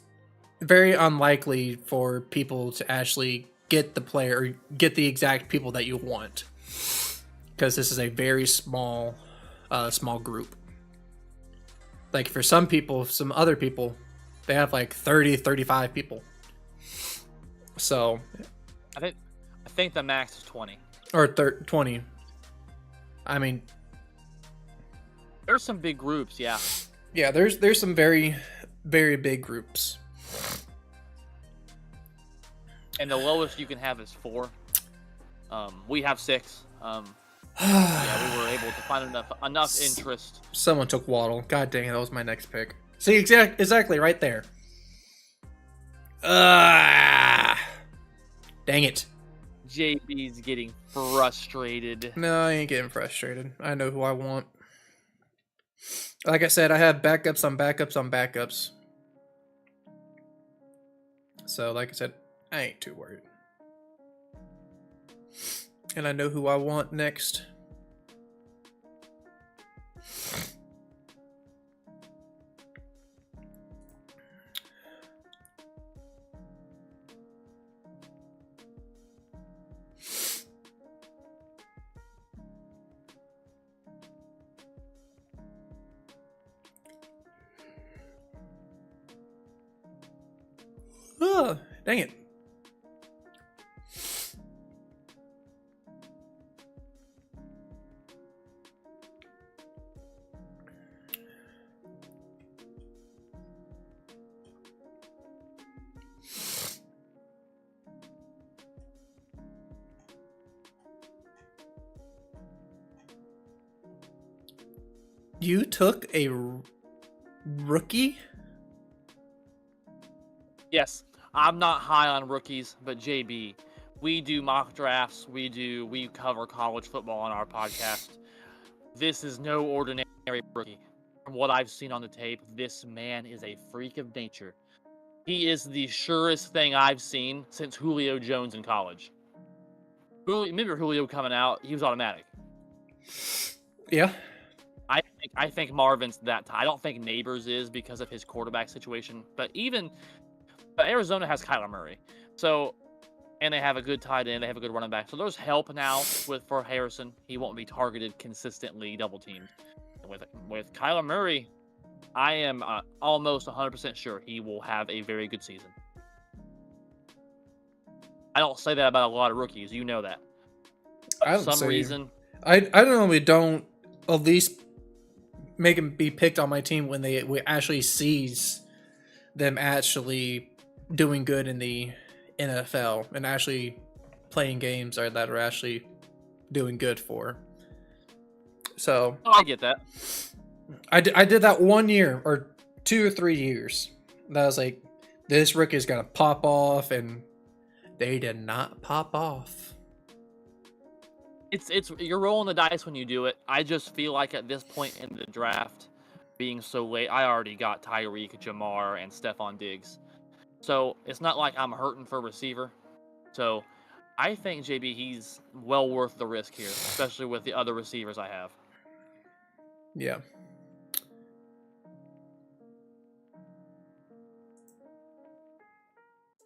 very unlikely for people to actually get the player or get the exact people that you want. Because this is a very small group. Like for some people, some other people, they have like 30, 35 people. So I think the max is 20. Or 20. I mean, there's some big groups, yeah. Yeah, there's some very, very big groups. And the lowest you can have is 4. We have 6. Yeah, we were able to find enough interest. Someone took Waddle. God dang it, that was my next pick. See, exactly right there. Dang it. JB's getting frustrated. No, I ain't getting frustrated. I know who I want. Like I said, I have backups on backups on backups. So, like I said, I ain't too worried. And I know who I want next. Oh, dang it. You took a rookie? Yes, I'm not high on rookies, but JB, we do mock drafts. We cover college football on our podcast. This is no ordinary rookie. From what I've seen on the tape, this man is a freak of nature. He is the surest thing I've seen since Julio Jones in college. Remember Julio coming out? He was automatic. Yeah. I think Marvin's that. I don't think Neighbors is because of his quarterback situation. But Arizona has Kyler Murray, and they have a good tight end. They have a good running back. So there's help now for Harrison. He won't be targeted consistently, double teamed. With Kyler Murray, I am almost 100% sure he will have a very good season. I don't say that about a lot of rookies. You know that. I For don't some say reason, I normally don't at least make him be picked on my team when we actually sees them actually doing good in the NFL and actually playing games that are actually doing good for. So I get that. I did that 1 year or 2 or 3 years. That was like, this rookie is gonna pop off, and they did not pop off. It's you're rolling the dice when you do it. I just feel like at this point in the draft, being so late, I already got Tyreek, Jamar, and Stephon Diggs. So it's not like I'm hurting for receiver. So I think JB he's well worth the risk here, especially with the other receivers I have. Yeah.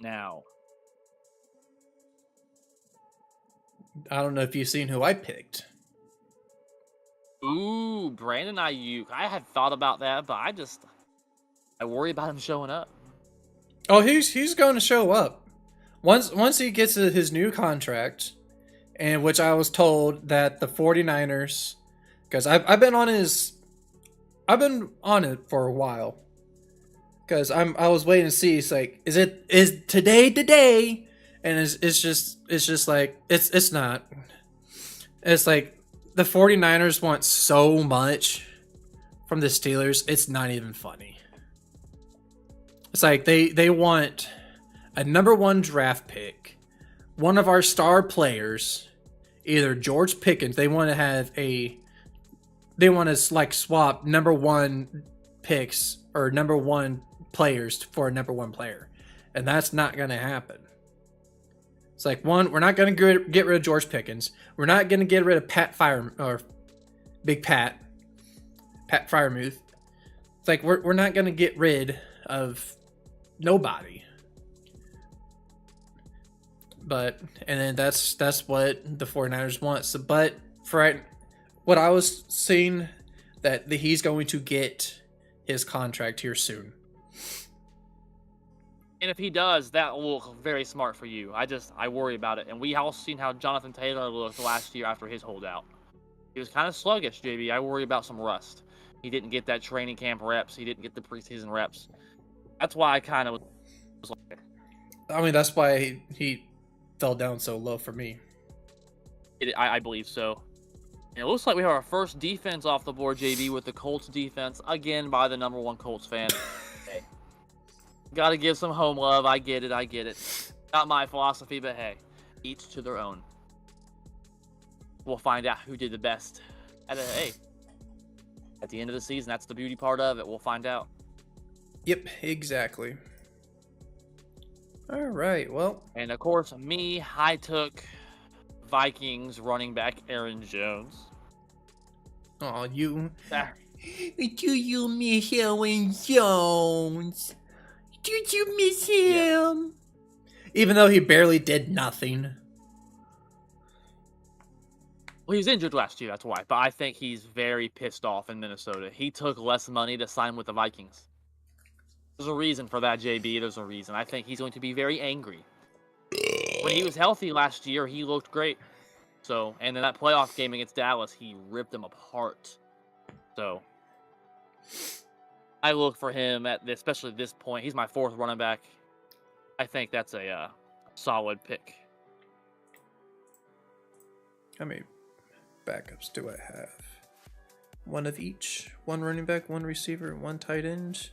Now, I don't know if you've seen who I picked. ooh, Brandon Ayuk. I had thought about that, but I worry about him showing up. Oh, he's going to show up. Once he gets his new contract, and which I was told that the 49ers, because I've been on it for a while, because I was waiting to see. It's like, is today, and it's just like it's not. It's like the 49ers want so much from the Steelers, it's not even funny. It's like they want a number 1 draft pick, one of our star players, either George Pickens. They want to like swap number 1 picks or number 1 players for a number 1 player, and that's not going to happen. It's like, one, we're not going to get rid of George Pickens. We're not going to get rid of Big Pat Fryermuth. It's like we're not going to get rid of nobody. But and then that's what the 49ers want. So, but for what I was seeing, that he's going to get his contract here soon. And if he does, that will look very smart for you. I worry about it. And we all seen how Jonathan Taylor looked last year after his holdout. He was kind of sluggish, JB. I worry about some rust. He didn't get that training camp reps. He didn't get the preseason reps. That's why I kind of was like, I mean, that's why he fell down so low for me. I believe so. And it looks like we have our first defense off the board, JB, with the Colts defense, again by the number 1 Colts fan. Hey, got to give some home love. I get it. Not my philosophy, but hey, each to their own. We'll find out who did the best. At the end of the season, that's the beauty part of it. We'll find out. Yep, exactly. All right, well. And of course, I took Vikings running back Aaron Jones. Oh, you. Do you miss Aaron Jones? Did you miss him? Yeah. Even though he barely did nothing. Well, he was injured last year, that's why. But I think he's very pissed off in Minnesota. He took less money to sign with the Vikings. There's a reason for that, JB. There's a reason. I think he's going to be very angry. When he was healthy last year, he looked great. So, and in that playoff game against Dallas, he ripped them apart. So, I look for him especially at this point. He's my 4th running back. I think that's a solid pick. How many backups do I have? 1 of each. 1 running back, 1 receiver, 1 tight end.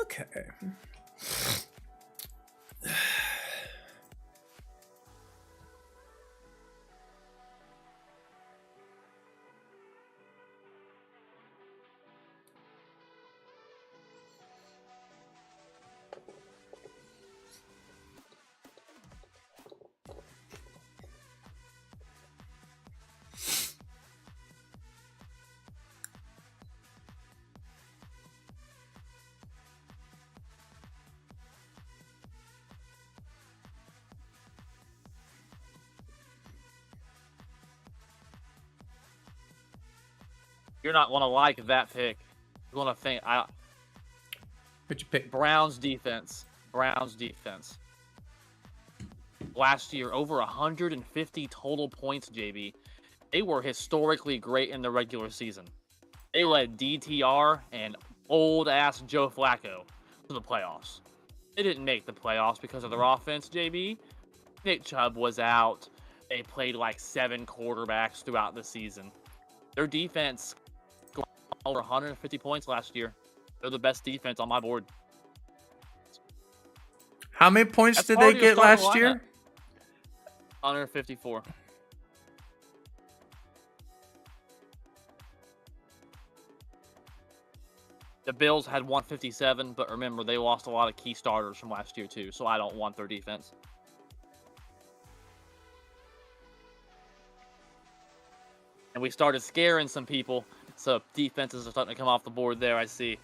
Okay. You're not going to like that pick. You're going to think, Who'd you pick? Browns defense. Last year, over 150 total points, JB. They were historically great in the regular season. They led DTR and old-ass Joe Flacco to the playoffs. They didn't make the playoffs because of their offense, JB. Nick Chubb was out. They played like 7 quarterbacks throughout the season. Their defense scored over 150 points last year. They're the best defense on my board. How many points That's did part they of your get last starting year? lineup. 154. The Bills had 157, but remember, they lost a lot of key starters from last year, too, so I don't want their defense. And we started scaring some people, so defenses are starting to come off the board there, I see.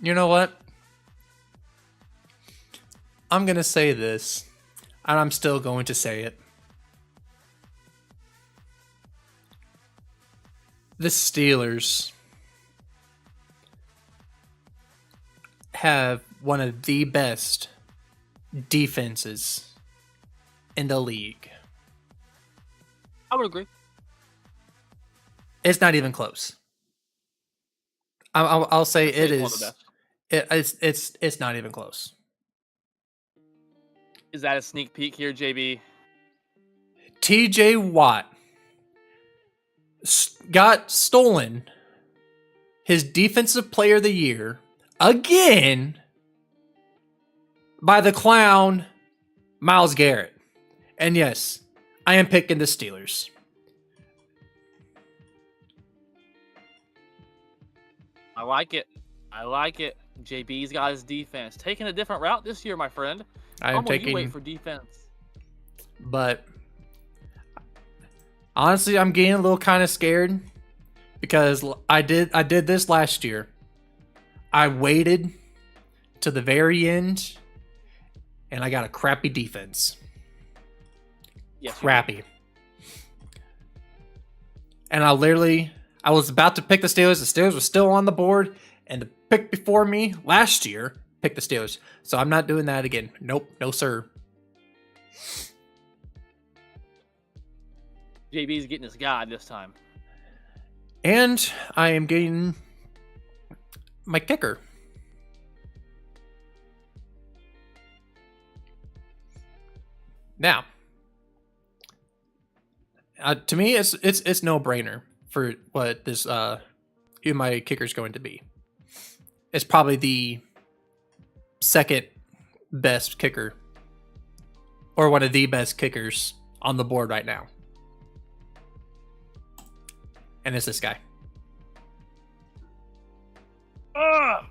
You know what? I'm going to say this, and I'm still going to say it. The Steelers have one of the best defenses in the league. I would agree. It's not even close. I'll say it It's one of is. the best. It's not even close. Is that a sneak peek here, JB? TJ Watt got stolen his defensive player of the year again by the clown Myles Garrett. And yes, I am picking the Steelers. I like it. JB's got his defense. Taking a different route this year, my friend. I am taking. You wait for defense. But honestly, I'm getting a little kind of scared because I did this last year. I waited to the very end, and I got a crappy defense. Yes, Crappy. And I was about to pick the Steelers. The Steelers were still on the board, and the pick before me last year picked the Steelers. So I'm not doing that again. Nope, no sir. JB's getting his guy this time. And I am getting my kicker. Now, to me, it's no brainer for what this who my kicker is going to be. It's probably the second best kicker, or one of the best kickers on the board right now. And it's this guy. Fuck.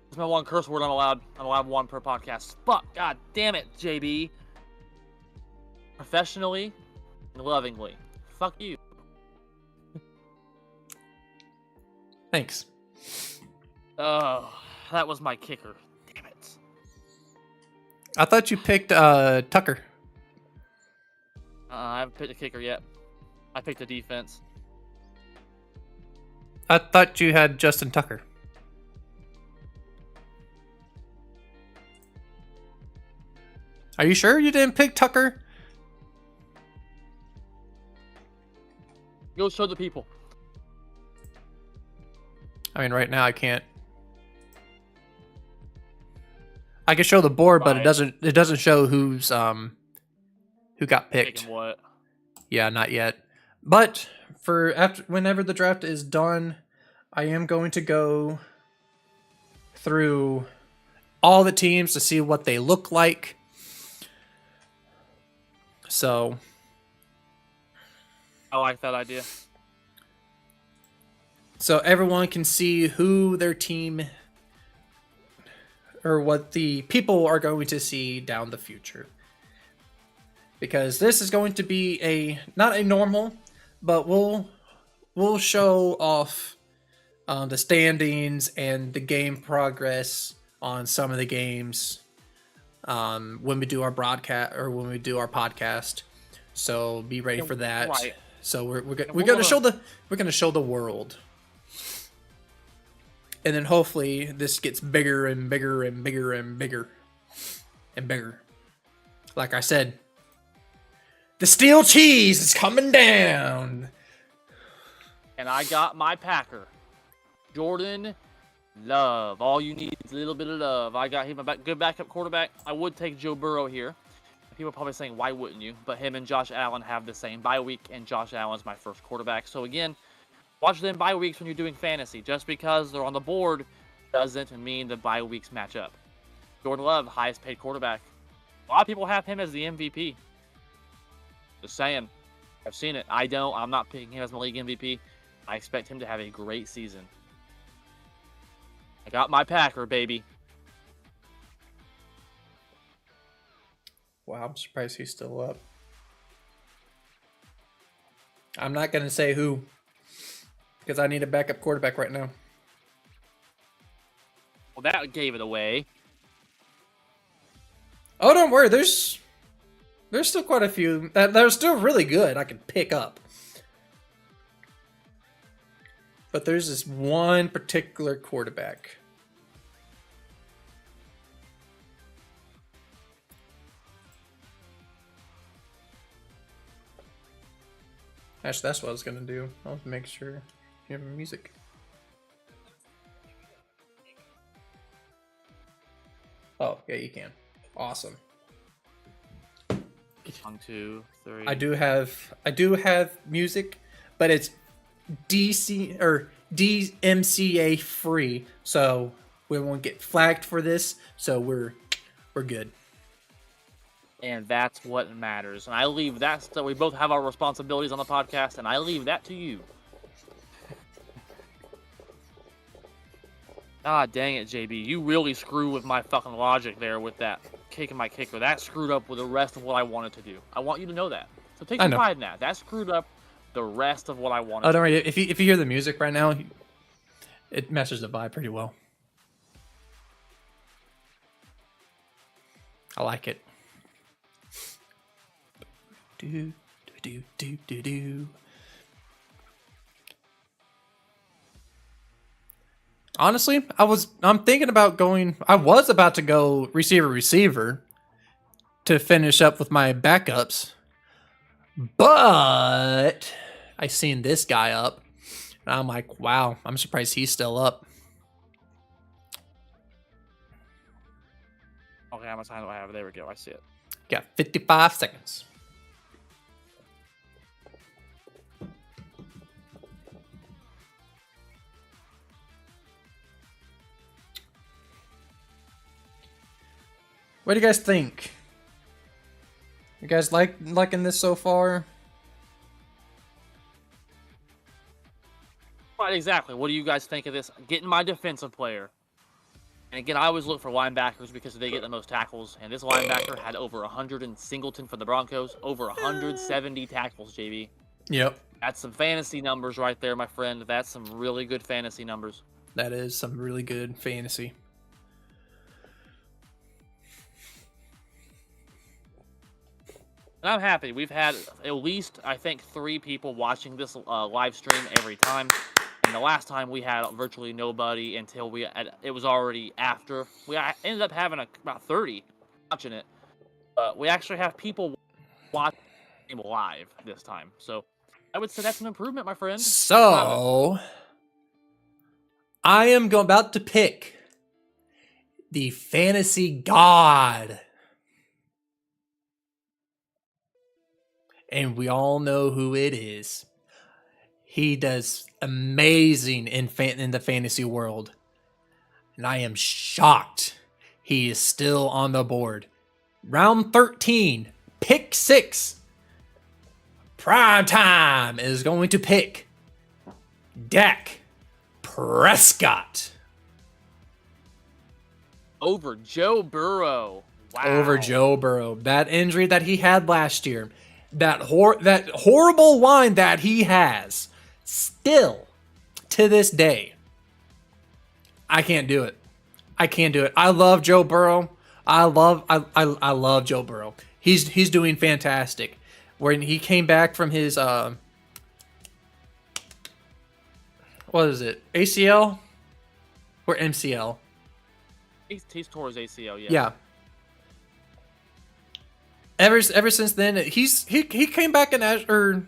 That's my one curse word I'm allowed. I'm allowed one per podcast. Fuck. God damn it, JB. Professionally and lovingly. Fuck you. Thanks. Oh, that was my kicker. Damn it. I thought you picked Tucker. I haven't picked a kicker yet. I picked a defense. I thought you had Justin Tucker. Are you sure you didn't pick Tucker? Go show the people. I mean, right now I can't. I can show the board, but Right. it doesn't show who got picked. Picking what? Yeah, not yet. But for after whenever the draft is done, I am going to go through all the teams to see what they look like. So I like that idea. so everyone can see who their team or what the people are going to see down the future. Because this is going to be not a normal, but we'll show off the standings and the game progress on some of the games when we do our broadcast or when we do our podcast. So be ready for that. Right. So we're we're gonna gonna- show the world. And then hopefully this gets bigger and bigger and bigger and bigger and bigger. Like I said, the steel cheese is coming down. And I got my Packer, Jordan Love. All you need is a little bit of love. I got him a good backup quarterback. I would take Joe Burrow here. People are probably saying, why wouldn't you? But him and Josh Allen have the same bye week, and Josh Allen's my first quarterback. So again, watch them bye weeks when you're doing fantasy. Just because they're on the board doesn't mean the bye weeks match up. Jordan Love, highest paid quarterback. A lot of people have him as the MVP. Just saying. I've seen it. I don't. I'm not picking him as my league MVP. I expect him to have a great season. I got my Packer, baby. Wow, I'm surprised he's still up. I'm not going to say who, because I need a backup quarterback right now. Well, that gave it away. Oh, don't worry. There's still quite a few that are still really good I can pick up. But there's this one particular quarterback. Actually, that's what I was going to do. I'll make sure you have music. Oh, yeah, you can. Awesome. 1, 2, 3. I do have music, but it's DC or DMCA free, so we won't get flagged for this. So we're good. And that's what matters. And I leave that stuff. We both have our responsibilities on the podcast, and I leave that to you. Ah, dang it, JB. You really screw with my fucking logic there with that kicking my kicker. That screwed up with the rest of what I wanted to do. I want you to know that. So take some pride in that. That screwed up the rest of what I wanted to do. Don't worry. If you hear the music right now, it meshes the vibe pretty well. I like it. Do do do do do. Honestly, I'm thinking about going. I was about to go receiver to finish up with my backups, but I seen this guy up, and I'm like, wow, I'm surprised he's still up. Okay, how much time do I have? There we go. I see it. Got 55 seconds. What do you guys think? You guys liking this so far? Right, exactly. What do you guys think of this? Getting my defensive player. And again, I always look for linebackers because they get the most tackles. And this linebacker had over 100 in Singleton for the Broncos. Over 170 tackles, JB. Yep. That's some fantasy numbers right there, my friend. That's some really good fantasy numbers. That is some really good fantasy. And I'm happy. We've had at least, I think, 3 people watching this live stream every time. And the last time we had virtually nobody until it was already after. We ended up having about 30 watching it. We actually have people watching live this time. So I would say that's an improvement, my friend. So I am about to pick the fantasy god. And we all know who it is. He does amazing in the fantasy world. And I am shocked he is still on the board. Round 13, pick 6. Prime time is going to pick Dak Prescott. Over Joe Burrow. Wow. Over Joe Burrow. That injury that he had last year. That horrible line that he has, still to this day, I can't do it. I can't do it. I love Joe Burrow. I love Joe Burrow. He's doing fantastic. when he came back from his what is it, ACL or MCL? He's tore his ACL. Yeah. Yeah. Ever since then, he came back and I feel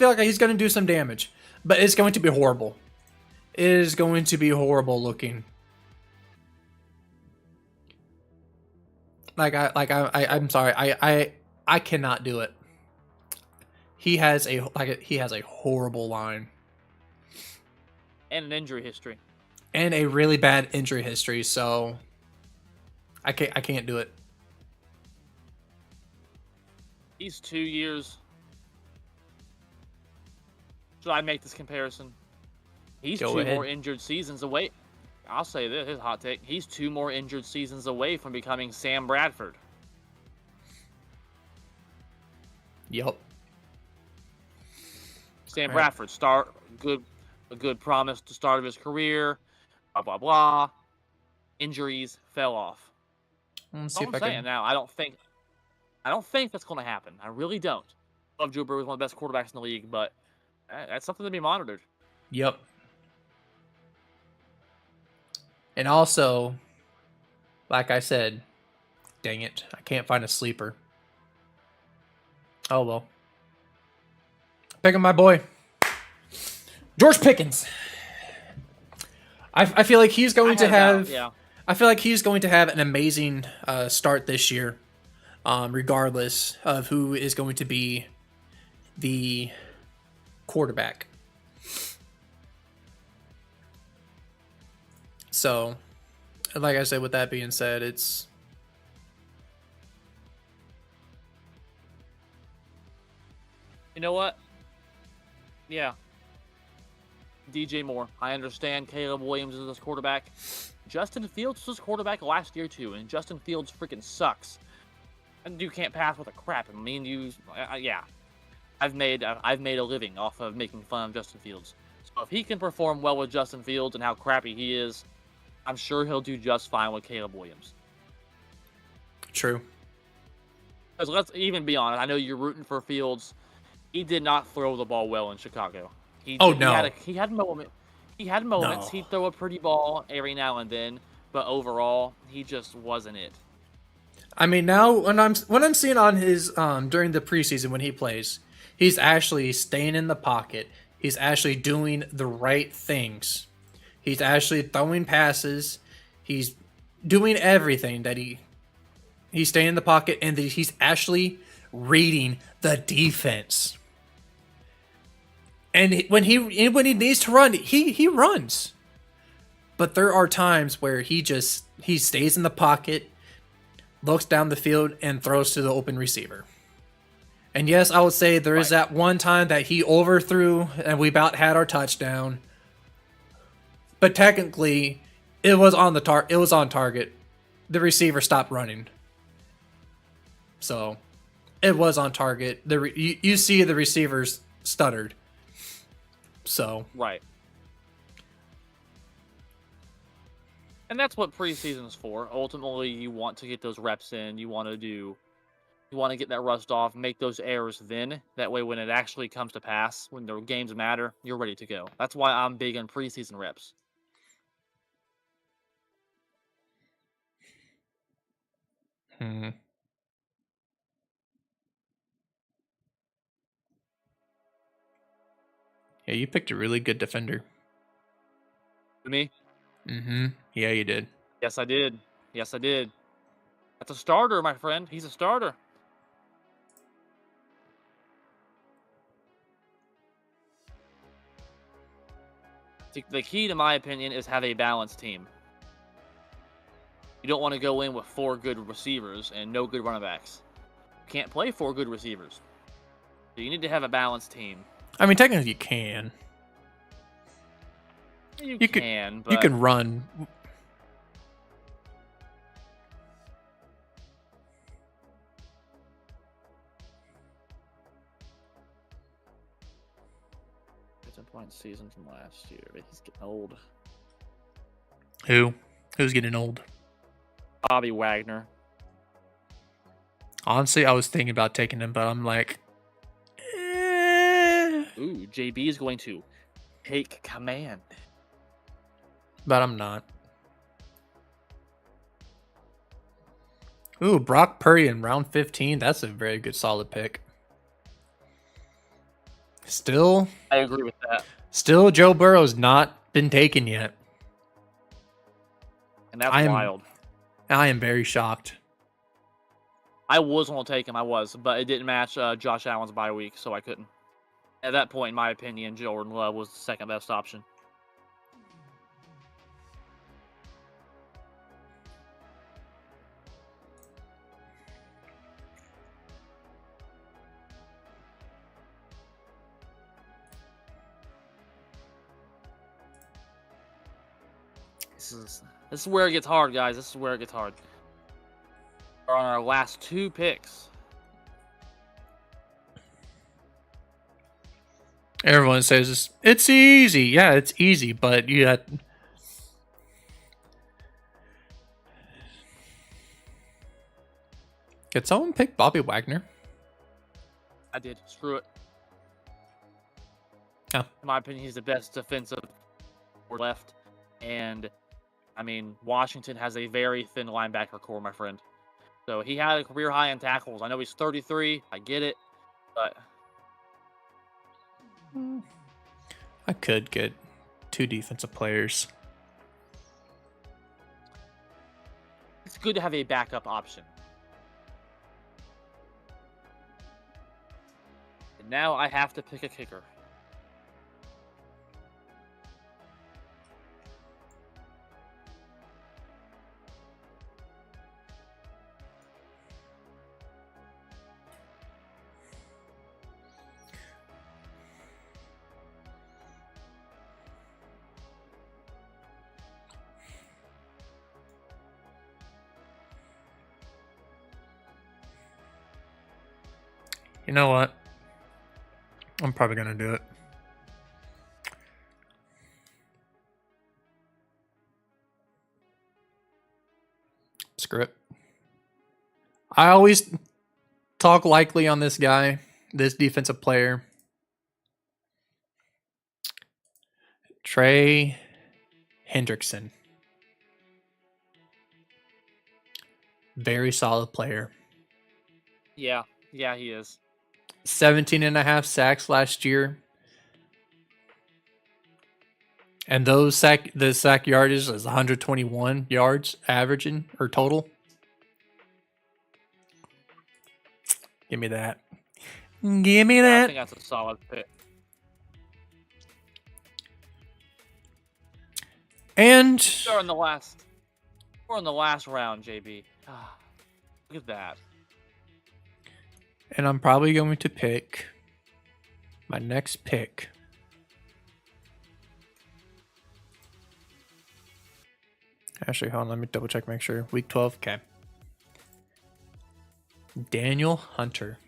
like he's going to do some damage, but it's going to be horrible. It is going to be horrible looking. I'm sorry. I cannot do it. He has a horrible line And an injury history. and a really bad injury history, so I can't do it. He's 2 years. Should I make this comparison? He's Go two ahead. more injured seasons away. I'll say this, his hot take. He's 2 more injured seasons away from becoming Sam Bradford. Yep. Sam Right. Bradford, a good promise to start of his career. Blah blah blah. Injuries fell off. Let's That's see all if I'm I saying. can. Now I don't think that's going to happen. I really don't. Love Joe Burrow is one of the best quarterbacks in the league, but that's something to be monitored. Yep. And also, like I said, dang it, I can't find a sleeper. Oh well. Picking my boy, George Pickens. I feel like he's going to have. Yeah. I feel like he's going to have an amazing start this year, regardless of who is going to be the quarterback. So, like I said, with that being said, it's You know what? Yeah. DJ Moore. I understand Caleb Williams is his quarterback. Justin Fields was his quarterback last year too, and Justin Fields freaking sucks. And you can't pass with a crap. I mean, yeah. I've made a living off of making fun of Justin Fields. So if he can perform well with Justin Fields and how crappy he is, I'm sure he'll do just fine with Caleb Williams. true. Because let's even be honest. I know you're rooting for Fields. He did not throw the ball well in Chicago. No. He had moments. He had moments. No. He'd throw a pretty ball every now and then, but overall, he just wasn't it. I mean, now when I'm seeing on his during the preseason when he plays, he's actually staying in the pocket. He's actually doing the right things. He's actually throwing passes. He's doing everything that he's staying in the pocket, and he's actually reading the defense. And when he needs to run, he runs. But there are times where he stays in the pocket, looks down the field, and throws to the open receiver. And yes, I would say there is that one time that he overthrew and we about had our touchdown. But technically, it was on target. The receiver stopped running. So, it was on target. You see the receivers stuttered. So, Right. And that's what preseason's for. Ultimately, you want to get those reps in. You want to get that rust off, make those errors then. That way, when it actually comes to pass, when the games matter, you're ready to go. That's why I'm big on preseason reps. Yeah, you picked a really good defender. Me? Mm-hmm. Yeah, you did. Yes, I did. Yes, I did. That's a starter, my friend. He's a starter. The key, to my opinion, is have a balanced team. You don't want to go in with 4 good receivers and no good running backs. You can't play 4 good receivers. So you need to have a balanced team. I mean, technically you can. You You can, but You can run. it's a point season from last year. But he's getting old. Who's getting old? Bobby Wagner. Honestly, I was thinking about taking him, but I'm like, Ooh, JB is going to take command. but I'm not. Ooh, Brock Purdy in round 15. That's a very good solid pick. Still, I agree with that. Joe Burrow's not been taken yet. And that's I wild. am very shocked. I was going to take him, but it didn't match Josh Allen's bye week, so I couldn't. At that point, in my opinion, Jordan Love was the second best option. This is where it gets hard, guys. This is where it gets hard. We're on our last 2 picks. Everyone says it's easy. Yeah, it's easy, but you had. Could someone pick Bobby Wagner? I did. Screw it. Oh. In my opinion, he's the best defensive left. And, I mean, Washington has a very thin linebacker core, my friend. So he had a career high in tackles. I know he's 33. I get it. But I could get 2 defensive players. it's good to have a backup option. And now I have to pick a kicker. You know what? I'm probably going to do it. Screw it. I always talk likely on this guy, this defensive player. Trey Hendrickson. Very solid player. Yeah, he is. 17.5 sacks last year. And the sack yardage is 121 yards averaging or total. Give me that. Give me I that. think that's a solid pick. And We're in the last round, JB. Look at that. I'm probably going to pick my next pick. Actually, hold on. Let me double check, make sure. Week 12. Okay. Daniel Hunter.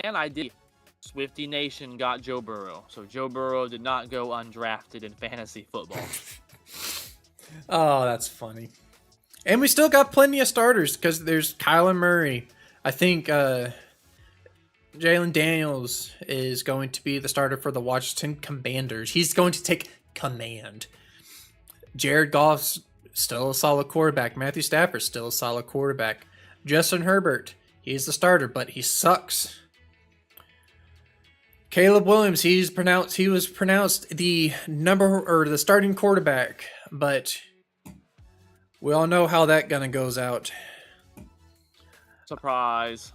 And I did. Swifty Nation got Joe Burrow. So Joe Burrow did not go undrafted in fantasy football. Oh, that's funny. And we still got plenty of starters because there's Kyler Murray. I think Jalen Daniels is going to be the starter for the Washington Commanders. He's going to take command. Jared Goff's still a solid quarterback. Matthew Stafford's still a solid quarterback. Justin Herbert, he's the starter, but he sucks. Caleb Williams, he was pronounced the starting quarterback, but we all know how that gonna goes out. Surprise.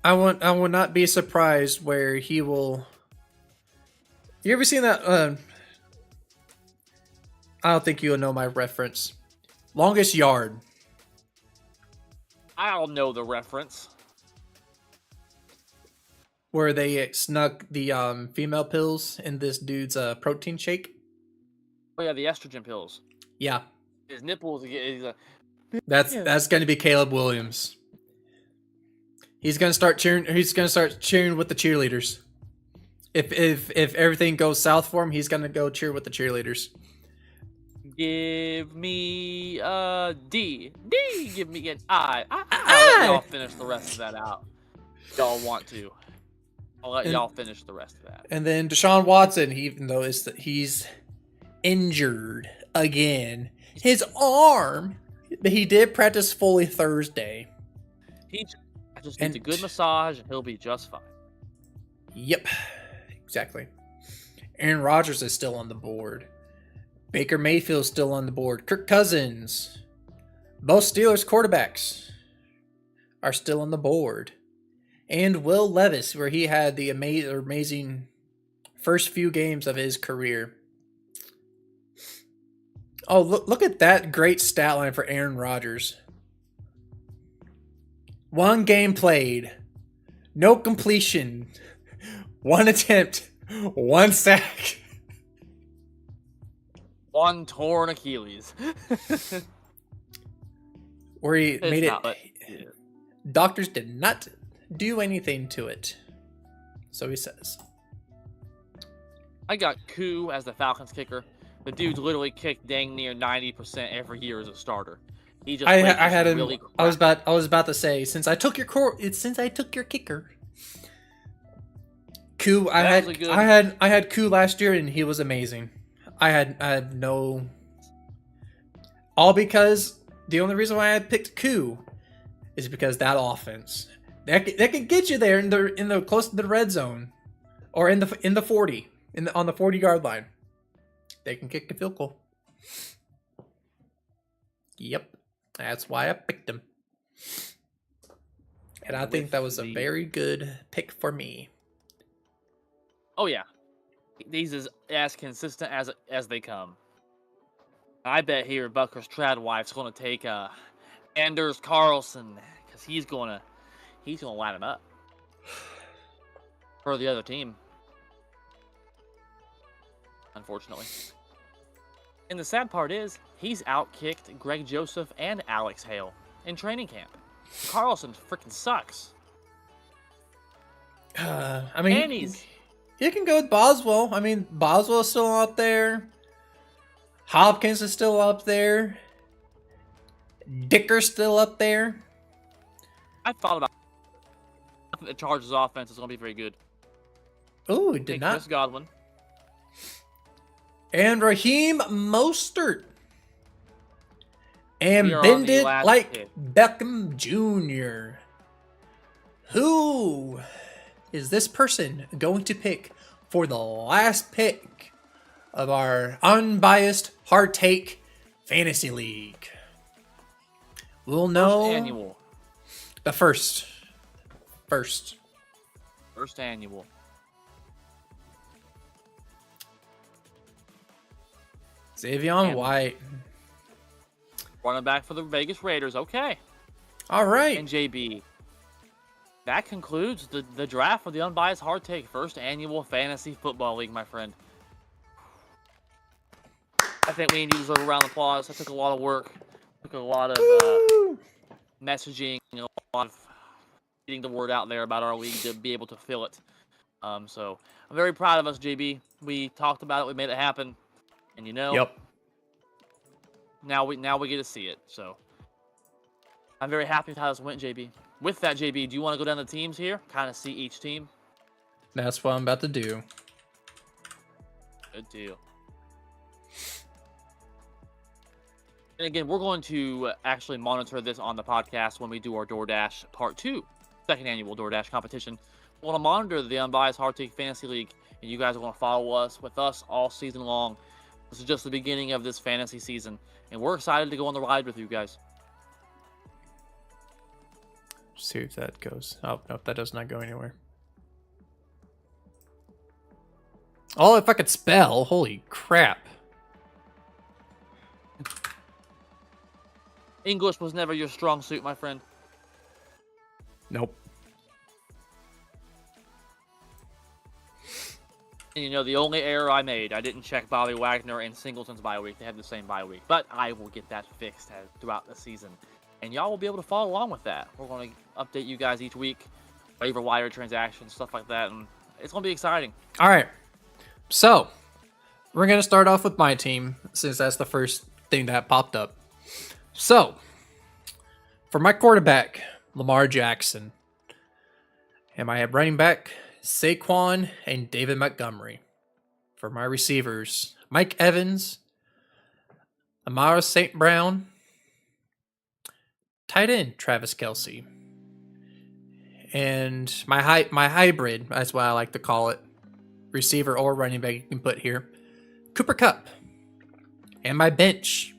I will not be surprised where he will. You ever seen that? I don't think you'll know my reference. Longest Yard. I'll know the reference. Where they snuck the female pills in this dude's protein shake. Oh yeah, the estrogen pills. Yeah, His nipples. that's going to be Caleb Williams. He's going to start cheering. He's going to start cheering with the cheerleaders. If everything goes south for him, he's going to go cheer with the cheerleaders. Give me D. D. Give me an I. I'll let y'all finish the rest of that out. Y'all want to? I'll let y'all finish the rest of that. And then Deshaun Watson, even though he's injured again, his arm, but he did practice fully Thursday. I just needs a good massage, and he'll be just fine. Yep, exactly. Aaron Rodgers is still on the board. Baker Mayfield's still on the board. Kirk Cousins. Both Steelers quarterbacks are still on the board. And Will Levis, where he had the amazing first few games of his career. Oh, look at that great stat line for Aaron Rodgers. 1 game played. No completion. 1 attempt. 1 sack. 1 torn Achilles. Where he made not, it. Doctors did not do anything to it. So he says. I got Koo as the Falcons kicker. The dude's literally kicked dang near 90% every year as a starter. He just I had him. really I was about to say, since I took your kicker. Koo, I had Koo last year and he was amazing. I had no, all because the only reason why I picked Koo is because that offense that could get you there in the close to the red zone or in the 40 on the 40-yard line. They can kick a field goal. Yep, that's why I picked him, and I think that was a very good pick for me. Oh yeah, he's as consistent as they come. I bet here Bucker's trad wife's going to take Anders Carlson because he's going to line him up for the other team. Unfortunately. And the sad part is, he's outkicked Greg Joseph and Alex Hale in training camp. Carlson freaking sucks. I mean, you can go with Boswell. I mean, Boswell's still up there. Hopkins is still up there. Dicker's still up there. I thought about the Chargers offense is going to be very good. Ooh, did not. Chris Godwin. And Raheem Mostert. And bend it like Beckham Jr. Who is this person going to pick for the last pick of our Unbiased Hard Take Fantasy League? We'll know. First annual. The first. First annual. Xavier White. Running back for the Vegas Raiders. Okay. All right. And JB. That concludes the draft for the Unbiased Hard Take First Annual Fantasy Football League, my friend. I think we need to deserve a round of applause. That took a lot of work. Took a lot of messaging, a lot of getting the word out there about our league to be able to fill it. So I'm very proud of us, JB. We talked about it. We made it happen. And yep. Now we get to see it. So I'm very happy with how this went, JB. With that, JB, do you want to go down the teams here? Kind of see each team? That's what I'm about to do. Good deal. And again, we're going to actually monitor this on the podcast when we do our DoorDash Part 2, second annual DoorDash competition. We're going to monitor the Unbiased Hard Take Fantasy League, and you guys are going to follow us with us all season long. This is just the beginning of this fantasy season, and we're excited to go on the ride with you guys. See if that goes. Oh, no, that does not go anywhere. Oh, if I could spell. Holy crap. English was never your strong suit, my friend. Nope. And the only error I made, I didn't check Bobby Wagner and Singleton's bye week. They have the same bye week. But I will get that fixed throughout the season. And y'all will be able to follow along with that. We're going to update you guys each week. Waiver wire transactions, stuff like that. And it's going to be exciting. All right. So, we're going to start off with my team since that's the first thing that popped up. So, for my quarterback, Lamar Jackson. And my running back, Saquon and David Montgomery. For my receivers, Mike Evans, Amara St. Brown, tight end, Travis Kelce. And my hybrid, that's what I like to call it, receiver or running back you can put here, Cooper Kupp. And my bench,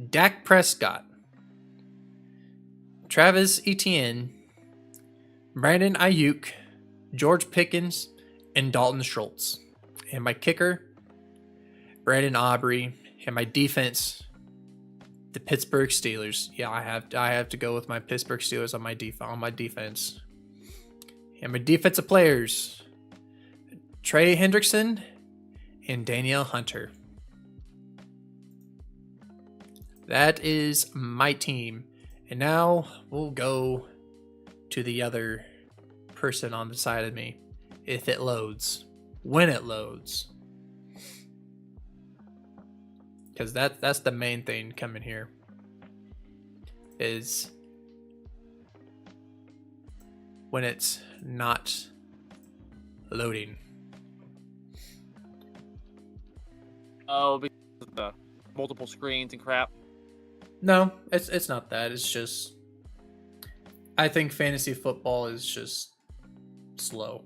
Dak Prescott, Travis Etienne, Brandon Ayuk, George Pickens, and Dalton Schultz. And my kicker, Brandon Aubrey. And my defense, the Pittsburgh Steelers. Yeah, I have to go with my Pittsburgh Steelers on my defense. And my defensive players, Trey Hendrickson and Danielle Hunter. That is my team. And now we'll go to the other person on the side of me. If it loads. When it loads. Because that's the main thing coming here. Is when it's not loading. Oh, because of the multiple screens and crap. No, it's not that. It's just I think fantasy football is just slow.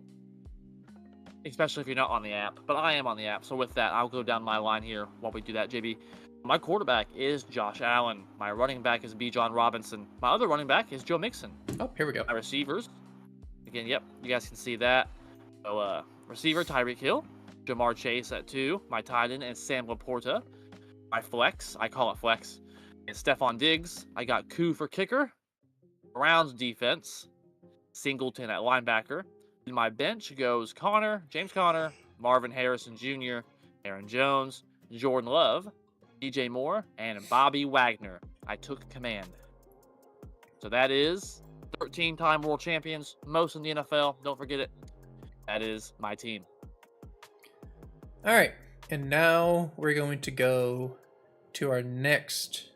Especially if you're not on the app. But I am on the app. So with that, I'll go down my line here while we do that, JB. My quarterback is Josh Allen. My running back is Bijan Robinson. My other running back is Joe Mixon. Oh, here we go. My receivers, again, yep, you guys can see that. So, receiver, Tyreek Hill. Jamar Chase at 2. My tight end is Sam Laporta. My flex, I call it flex, is Stephon Diggs. I got Koo for kicker. Browns defense, Singleton at linebacker. In my bench goes James Conner, Marvin Harrison Jr., Aaron Jones, Jordan Love, DJ Moore, and Bobby Wagner. I took command. So that is 13-time world champions, most in the NFL. Don't forget it. That is my team. All right. And now we're going to go to our next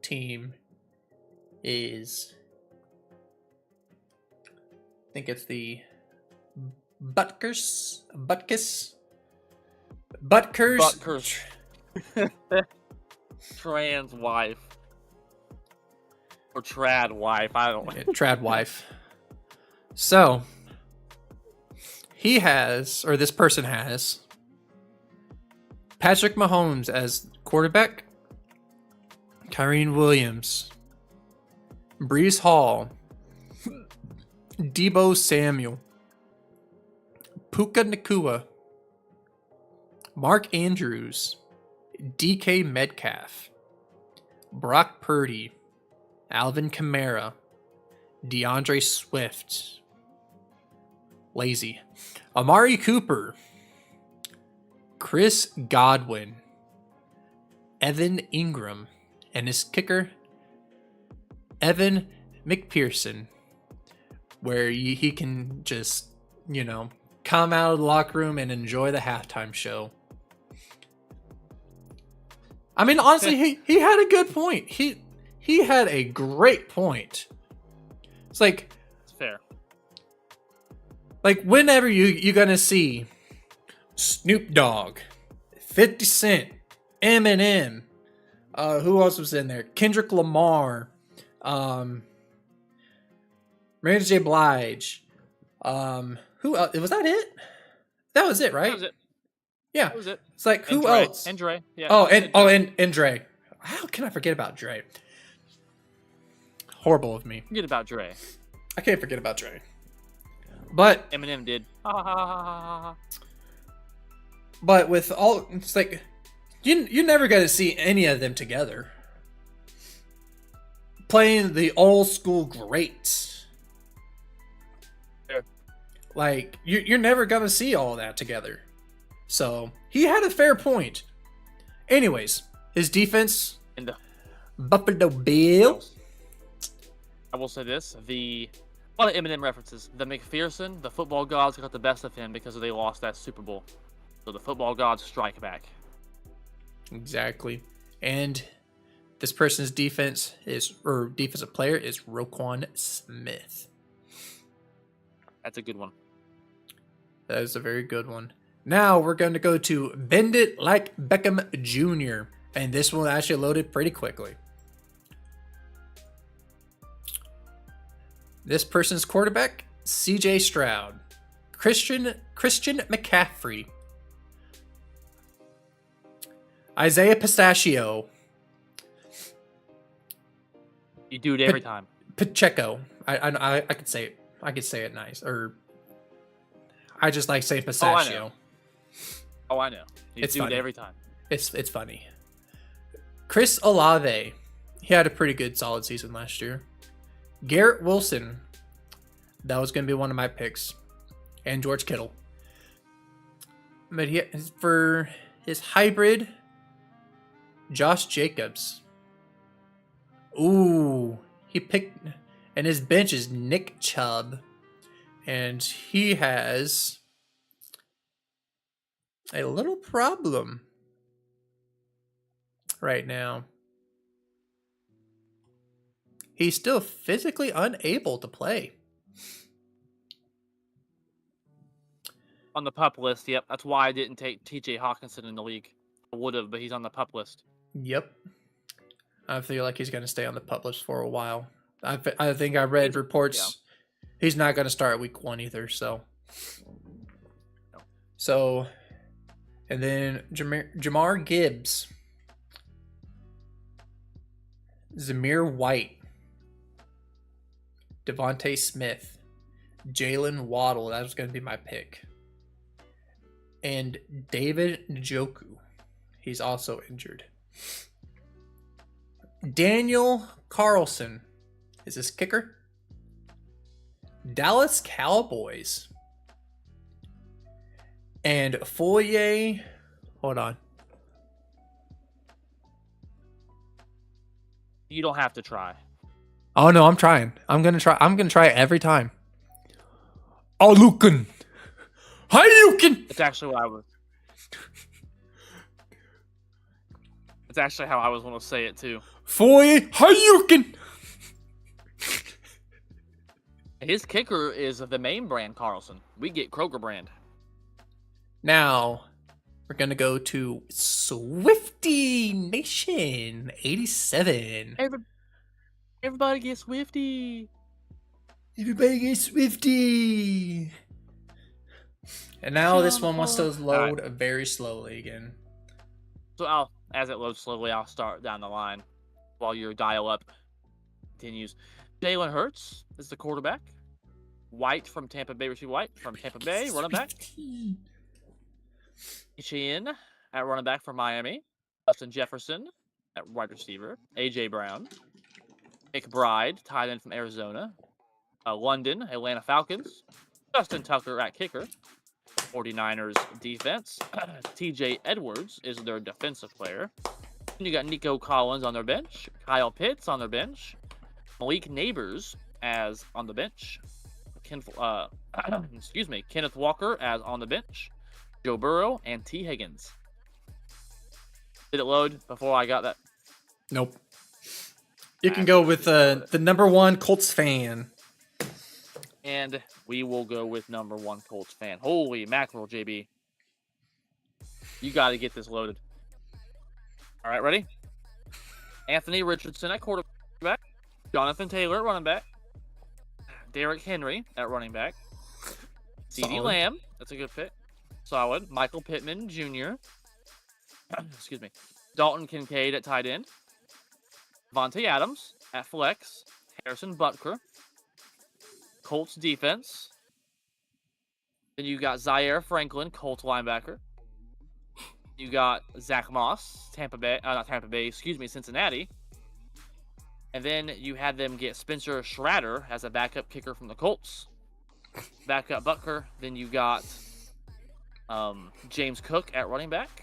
team is I think it's the Butkus. Trans wife. Or trad wife. I don't know. Trad wife. So, he has, or this person has, Patrick Mahomes as quarterback, Kyren Williams, Breece Hall, Deebo Samuel, Puka Nakua, Mark Andrews, DK Metcalf, Brock Purdy, Alvin Kamara, DeAndre Swift, lazy, Amari Cooper, Chris Godwin, Evan Ingram, and his kicker, Evan McPherson, where he can just, come out of the locker room and enjoy the halftime show. I mean, honestly, he had a good point. He had a great point. It's like, It's fair. Like, whenever you're gonna see Snoop Dogg, 50 Cent, Eminem, who else was in there? Kendrick Lamar, Mary J. Blige, who else? Was that it? That was it, right? That was it. Yeah. That was it. It's like, who Dre. else? And Dre. Yeah. And Dre. How can I forget about Dre? Horrible of me. Forget about Dre. I can't forget about Dre. But Eminem did. But with all, it's like you never got to see any of them together playing the old school greats. Fair. Like you're never gonna see all that together. So he had a fair point. Anyways, his defense, And the Buffalo Bills. I will say this: a lot of Eminem references. The McPherson, the football gods got the best of him because they lost that Super Bowl. So the football gods strike back. Exactly. And this person's defensive player is Roquan Smith. That's a good one. That is a very good one. Now we're going to go to Bend It Like Beckham Jr. And this one actually loaded pretty quickly. This person's quarterback, CJ Stroud. Christian McCaffrey. Isaiah Pistachio. You do it every time. Pacheco. I could say it. I could say it nice. Or I just like saying pistachio. Oh, I know. You It's do funny. it every time. It's funny. Chris Olave. He had a pretty good solid season last year. Garrett Wilson. That was going to be one of my picks. And George Kittle. But for his hybrid, Josh Jacobs. Ooh. He picked... And his bench is Nick Chubb. And he has a little problem right now. He's still physically unable to play. On the pup list, yep. That's why I didn't take TJ Hawkinson in the league. I would have, but he's on the pup list. Yep. I feel like he's going to stay on the pup list for a while. I think I read reports he's not going to start week 1 either. So, and then Jamar Gibbs, Zamir White, Devontae Smith, Jalen Waddle. That was going to be my pick. And David Njoku. He's also injured. Daniel Carlson is this kicker. Dallas Cowboys. And Foye. Hold on. You don't have to try. Oh no, I'm trying. I'm gonna try it every time. Alukin. Hayukin. It's actually what I was. It's actually how I was going to say it too. Foye Hayukin. His kicker is the main brand Carlson. We get Kroger brand. Now, we're going to go to Swifty Nation 87. Everybody get Swifty. Everybody get Swifty. And now this one wants to load very slowly again. So as it loads slowly, I'll start down the line while your dial-up continues. Jalen Hurts is the quarterback. White from Tampa Bay, receiver White from Tampa Bay, running back. Etienne at running back for Miami. Justin Jefferson at wide receiver. A.J. Brown. McBride, tight end from Arizona. London, Atlanta Falcons. Justin Tucker at kicker. 49ers defense. TJ Edwards is their defensive player. And you got Nico Collins on their bench. Kyle Pitts on their bench. Malik Neighbors as on the bench. Kenneth Walker as on the bench. Joe Burrow and T. Higgins. Did it load before I got that? Nope. You can go with the number 1 Colts fan. And we will go with number 1 Colts fan. Holy mackerel, JB. You got to get this loaded. All right, ready? Anthony Richardson at quarterback. Jonathan Taylor at running back. Derrick Henry at running back. CeeDee Lamb. That's a good pick. Solid. Michael Pittman Jr. Excuse me. Dalton Kincaid at tight end. Vontae Adams at flex. Harrison Butker. Colts defense. Then you got Zaire Franklin, Colts linebacker. You got Zach Moss, Cincinnati. And then you had them get Spencer Schrader as a backup kicker from the Colts. Backup Butker. Then you got James Cook at running back.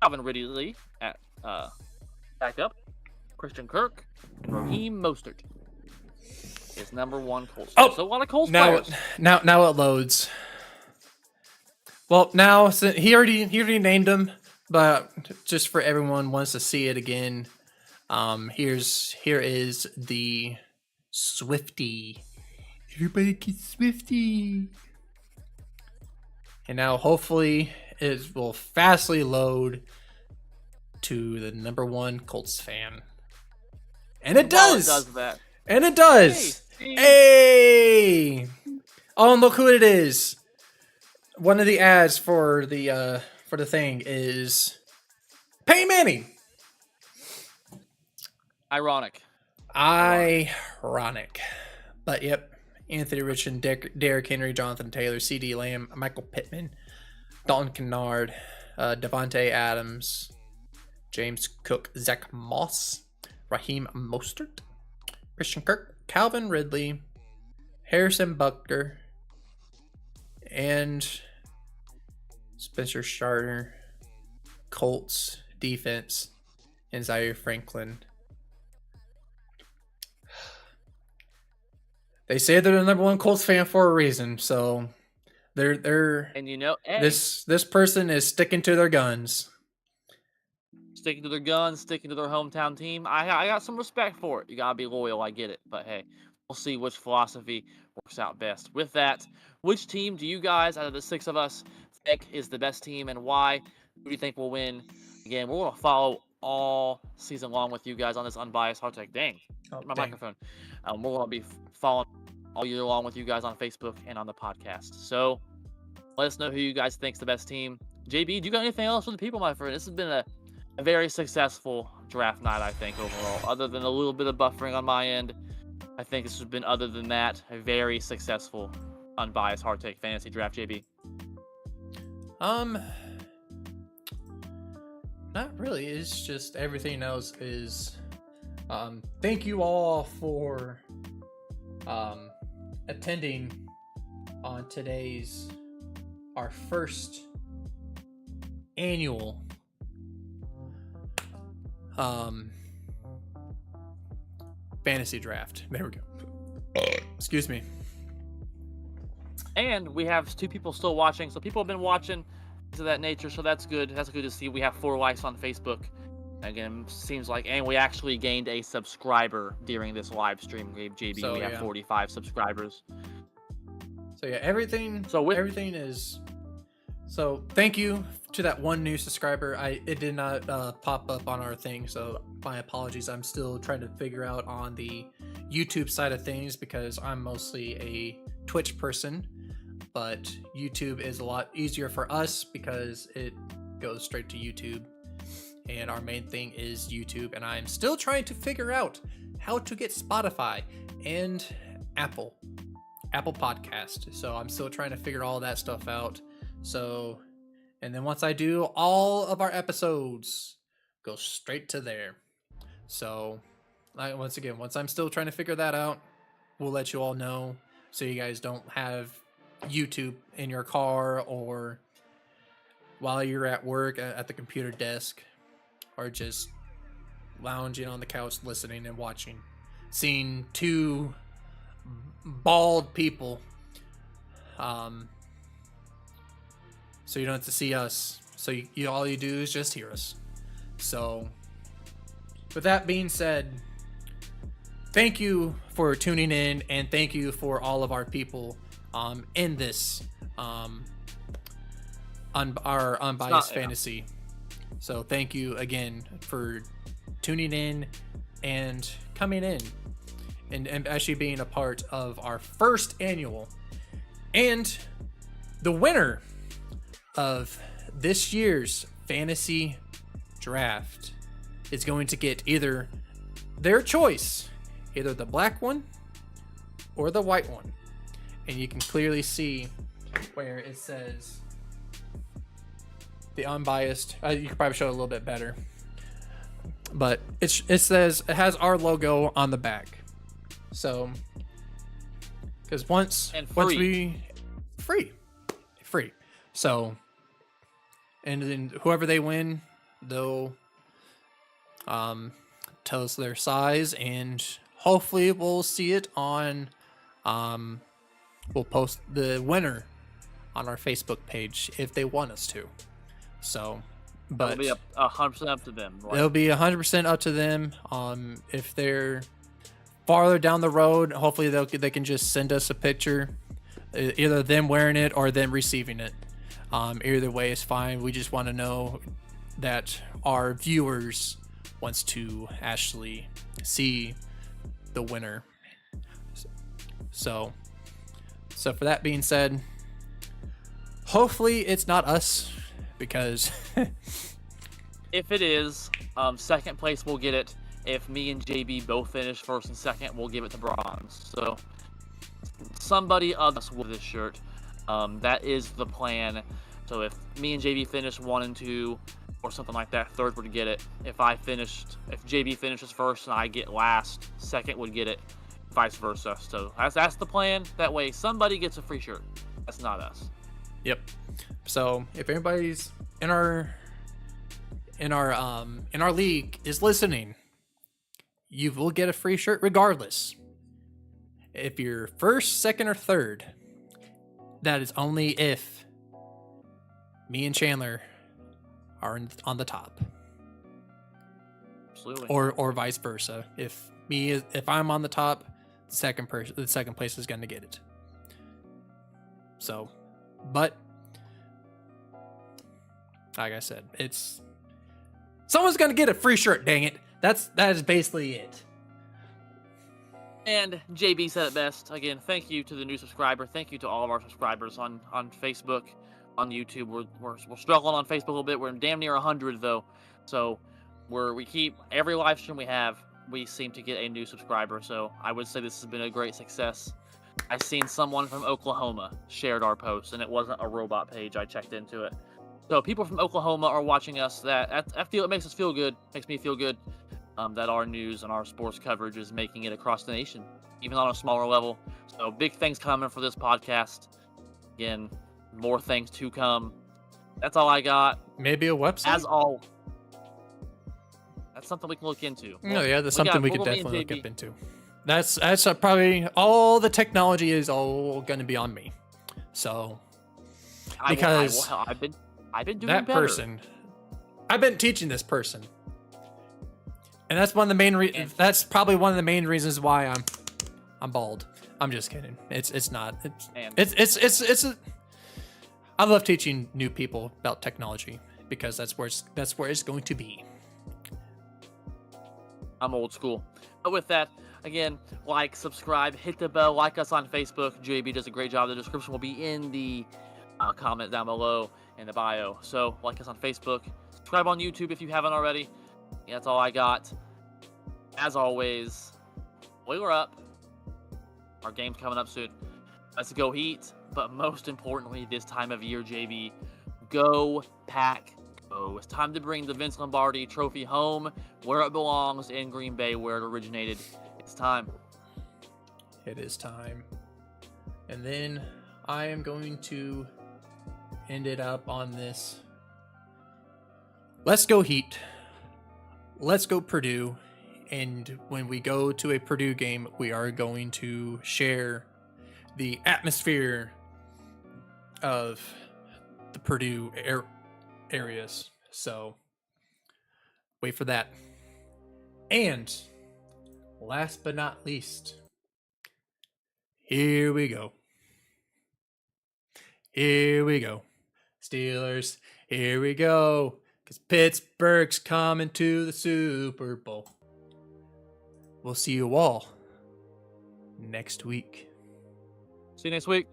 Calvin Ridley at backup. Christian Kirk. And Raheem Mostert is number 1 Colts. Oh, so a lot of Colts now, players. Now it loads. Well, now since he already named him, but just for everyone wants to see it again, here is the Swifty. Everybody get Swifty. And now hopefully it will fastly load to the #1 Colts fan. And it does. It does that. And it does. Hey! Oh, and look who it is. One of the ads for the thing is Peyton Manning. Ironic. But yep, Anthony Richardson, Derrick Henry, Jonathan Taylor, C.D. Lamb, Michael Pittman, Dalton Kennard, Devontae Adams, James Cook, Zach Moss, Raheem Mostert, Christian Kirk, Calvin Ridley, Harrison Butker, and Spencer Starter, Colts defense, and Zaire Franklin. They say they're the #1 Colts fan for a reason, so they're and hey, this person is sticking to their guns. Sticking to their guns, sticking to their hometown team. I got some respect for it. You gotta be loyal, I get it. But hey, we'll see which philosophy works out best. With that, which team do you guys, out of the 6 of us, think is the best team and why? Who do you think will win? Again, we're gonna follow all season long with you guys on this Unbiased Hard Take. Dang, my microphone. We're gonna be following all year long with you guys on Facebook and on the podcast. So let us know who you guys think's the best team. JB, do you got anything else for the people, my friend? This has been a very successful draft night, I think, overall. Other than a little bit of buffering on my end, I think this has been, other than that, a very successful Unbiased Hard Take fantasy draft, JB. Not really. It's just everything else is thank you all for attending on our first annual fantasy draft. There we go. Excuse me. And we have 2 people still watching, so people have been watching to that nature, so that's good. That's good to see. We have 4 likes on Facebook. Again, seems like, and we actually gained a subscriber during this live stream, JB. So, we have 45 subscribers. So yeah, everything is. So thank you to that one new subscriber. It did not pop up on our thing, so my apologies. I'm still trying to figure out on the YouTube side of things because I'm mostly a Twitch person, but YouTube is a lot easier for us because it goes straight to YouTube. And our main thing is YouTube, and I'm still trying to figure out how to get Spotify and Apple Podcast. So I'm still trying to figure all that stuff out. So, and then once I do, all of our episodes go straight to there. So, once I'm still trying to figure that out, we'll let you all know so you guys don't have YouTube in your car or while you're at work at the computer desk, or just lounging on the couch listening and watching, seeing 2 bald people. So you don't have to see us. So all you do is just hear us. So with that being said, thank you for tuning in, and thank you for all of our people in this our Unbiased Fantasy. So thank you again for tuning in and coming in and actually being a part of our first annual. And the winner of this year's fantasy draft is going to get either their choice, either the black one or the white one. And you can clearly see where it says the Unbiased. You could probably show it a little bit better, but it says it has our logo on the back. So, because once we free. So, and then whoever they win, they'll tell us their size, and hopefully we'll see it on. We'll post the winner on our Facebook page if they want us to. So, It'll but be 100% up to them. Like, it'll be 100% up to them. If they're farther down the road, hopefully they can just send us a picture, either them wearing it or them receiving it. Either way is fine. We just want to know that our viewers wants to actually see the winner. So for that being said, hopefully it's not us, because if it is, second place will get it. If me and JB both finish first and second, we'll give it to bronze. So somebody of us will this shirt. That is the plan. So if me and JB finish 1 and 2 or something like that, third would get it. If JB finishes first and I get last, second would get it, vice versa. So that's the plan. That way somebody gets a free shirt. That's not us. Yep. So if anybody's in our league is listening, you will get a free shirt regardless. If you're first, second, or third, that is only if me and Chandler are on the top. Absolutely. Or vice versa. If I'm on the top, the second place is going to get it. So, but like I said, someone's going to get a free shirt, dang it. That is basically it. And JB said it best. Again, thank you to the new subscriber. Thank you to all of our subscribers on Facebook, on YouTube. We're struggling on Facebook a little bit. We're damn near 100 though. So we keep every live stream we have, we seem to get a new subscriber. So I would say this has been a great success. I've seen someone from Oklahoma shared our post, and it wasn't a robot page. I checked into it. So people from Oklahoma are watching us. I feel it makes us feel good. Makes me feel good. That our news and our sports coverage is making it across the nation, even on a smaller level. So big things coming for this podcast. Again, more things to come. That's all I got. Maybe a website? As all. That's something we can look into. No, yeah, that's something we could definitely look up into. That's probably all the technology is all going to be on me. So, because I've been doing that better. person, I've been teaching this person. And that's one of the main that's probably one of the main reasons why I'm bald. I'm just kidding. It's not. I love teaching new people about technology because that's where it's going to be. I'm old school. But with that, again, like, subscribe, hit the bell, like us on Facebook. JB does a great job. The description will be in the comment down below in the bio. So like us on Facebook, subscribe on YouTube if you haven't already. Yeah, that's all I got. As always, we were up. Our game's coming up soon. Let's go Heat. But most importantly, this time of year, JB, go Pack Go. It's time to bring the Vince Lombardi trophy home where it belongs, in Green Bay, where it originated. It's time. It is time. And then I am going to end it up on this. Let's go Heat. Let's go Purdue. And when we go to a Purdue game, we are going to share the atmosphere of the Purdue areas. So wait for that. And last but not least, here we go. Here we go. Steelers, here we go. Because Pittsburgh's coming to the Super Bowl. We'll see you all next week. See you next week.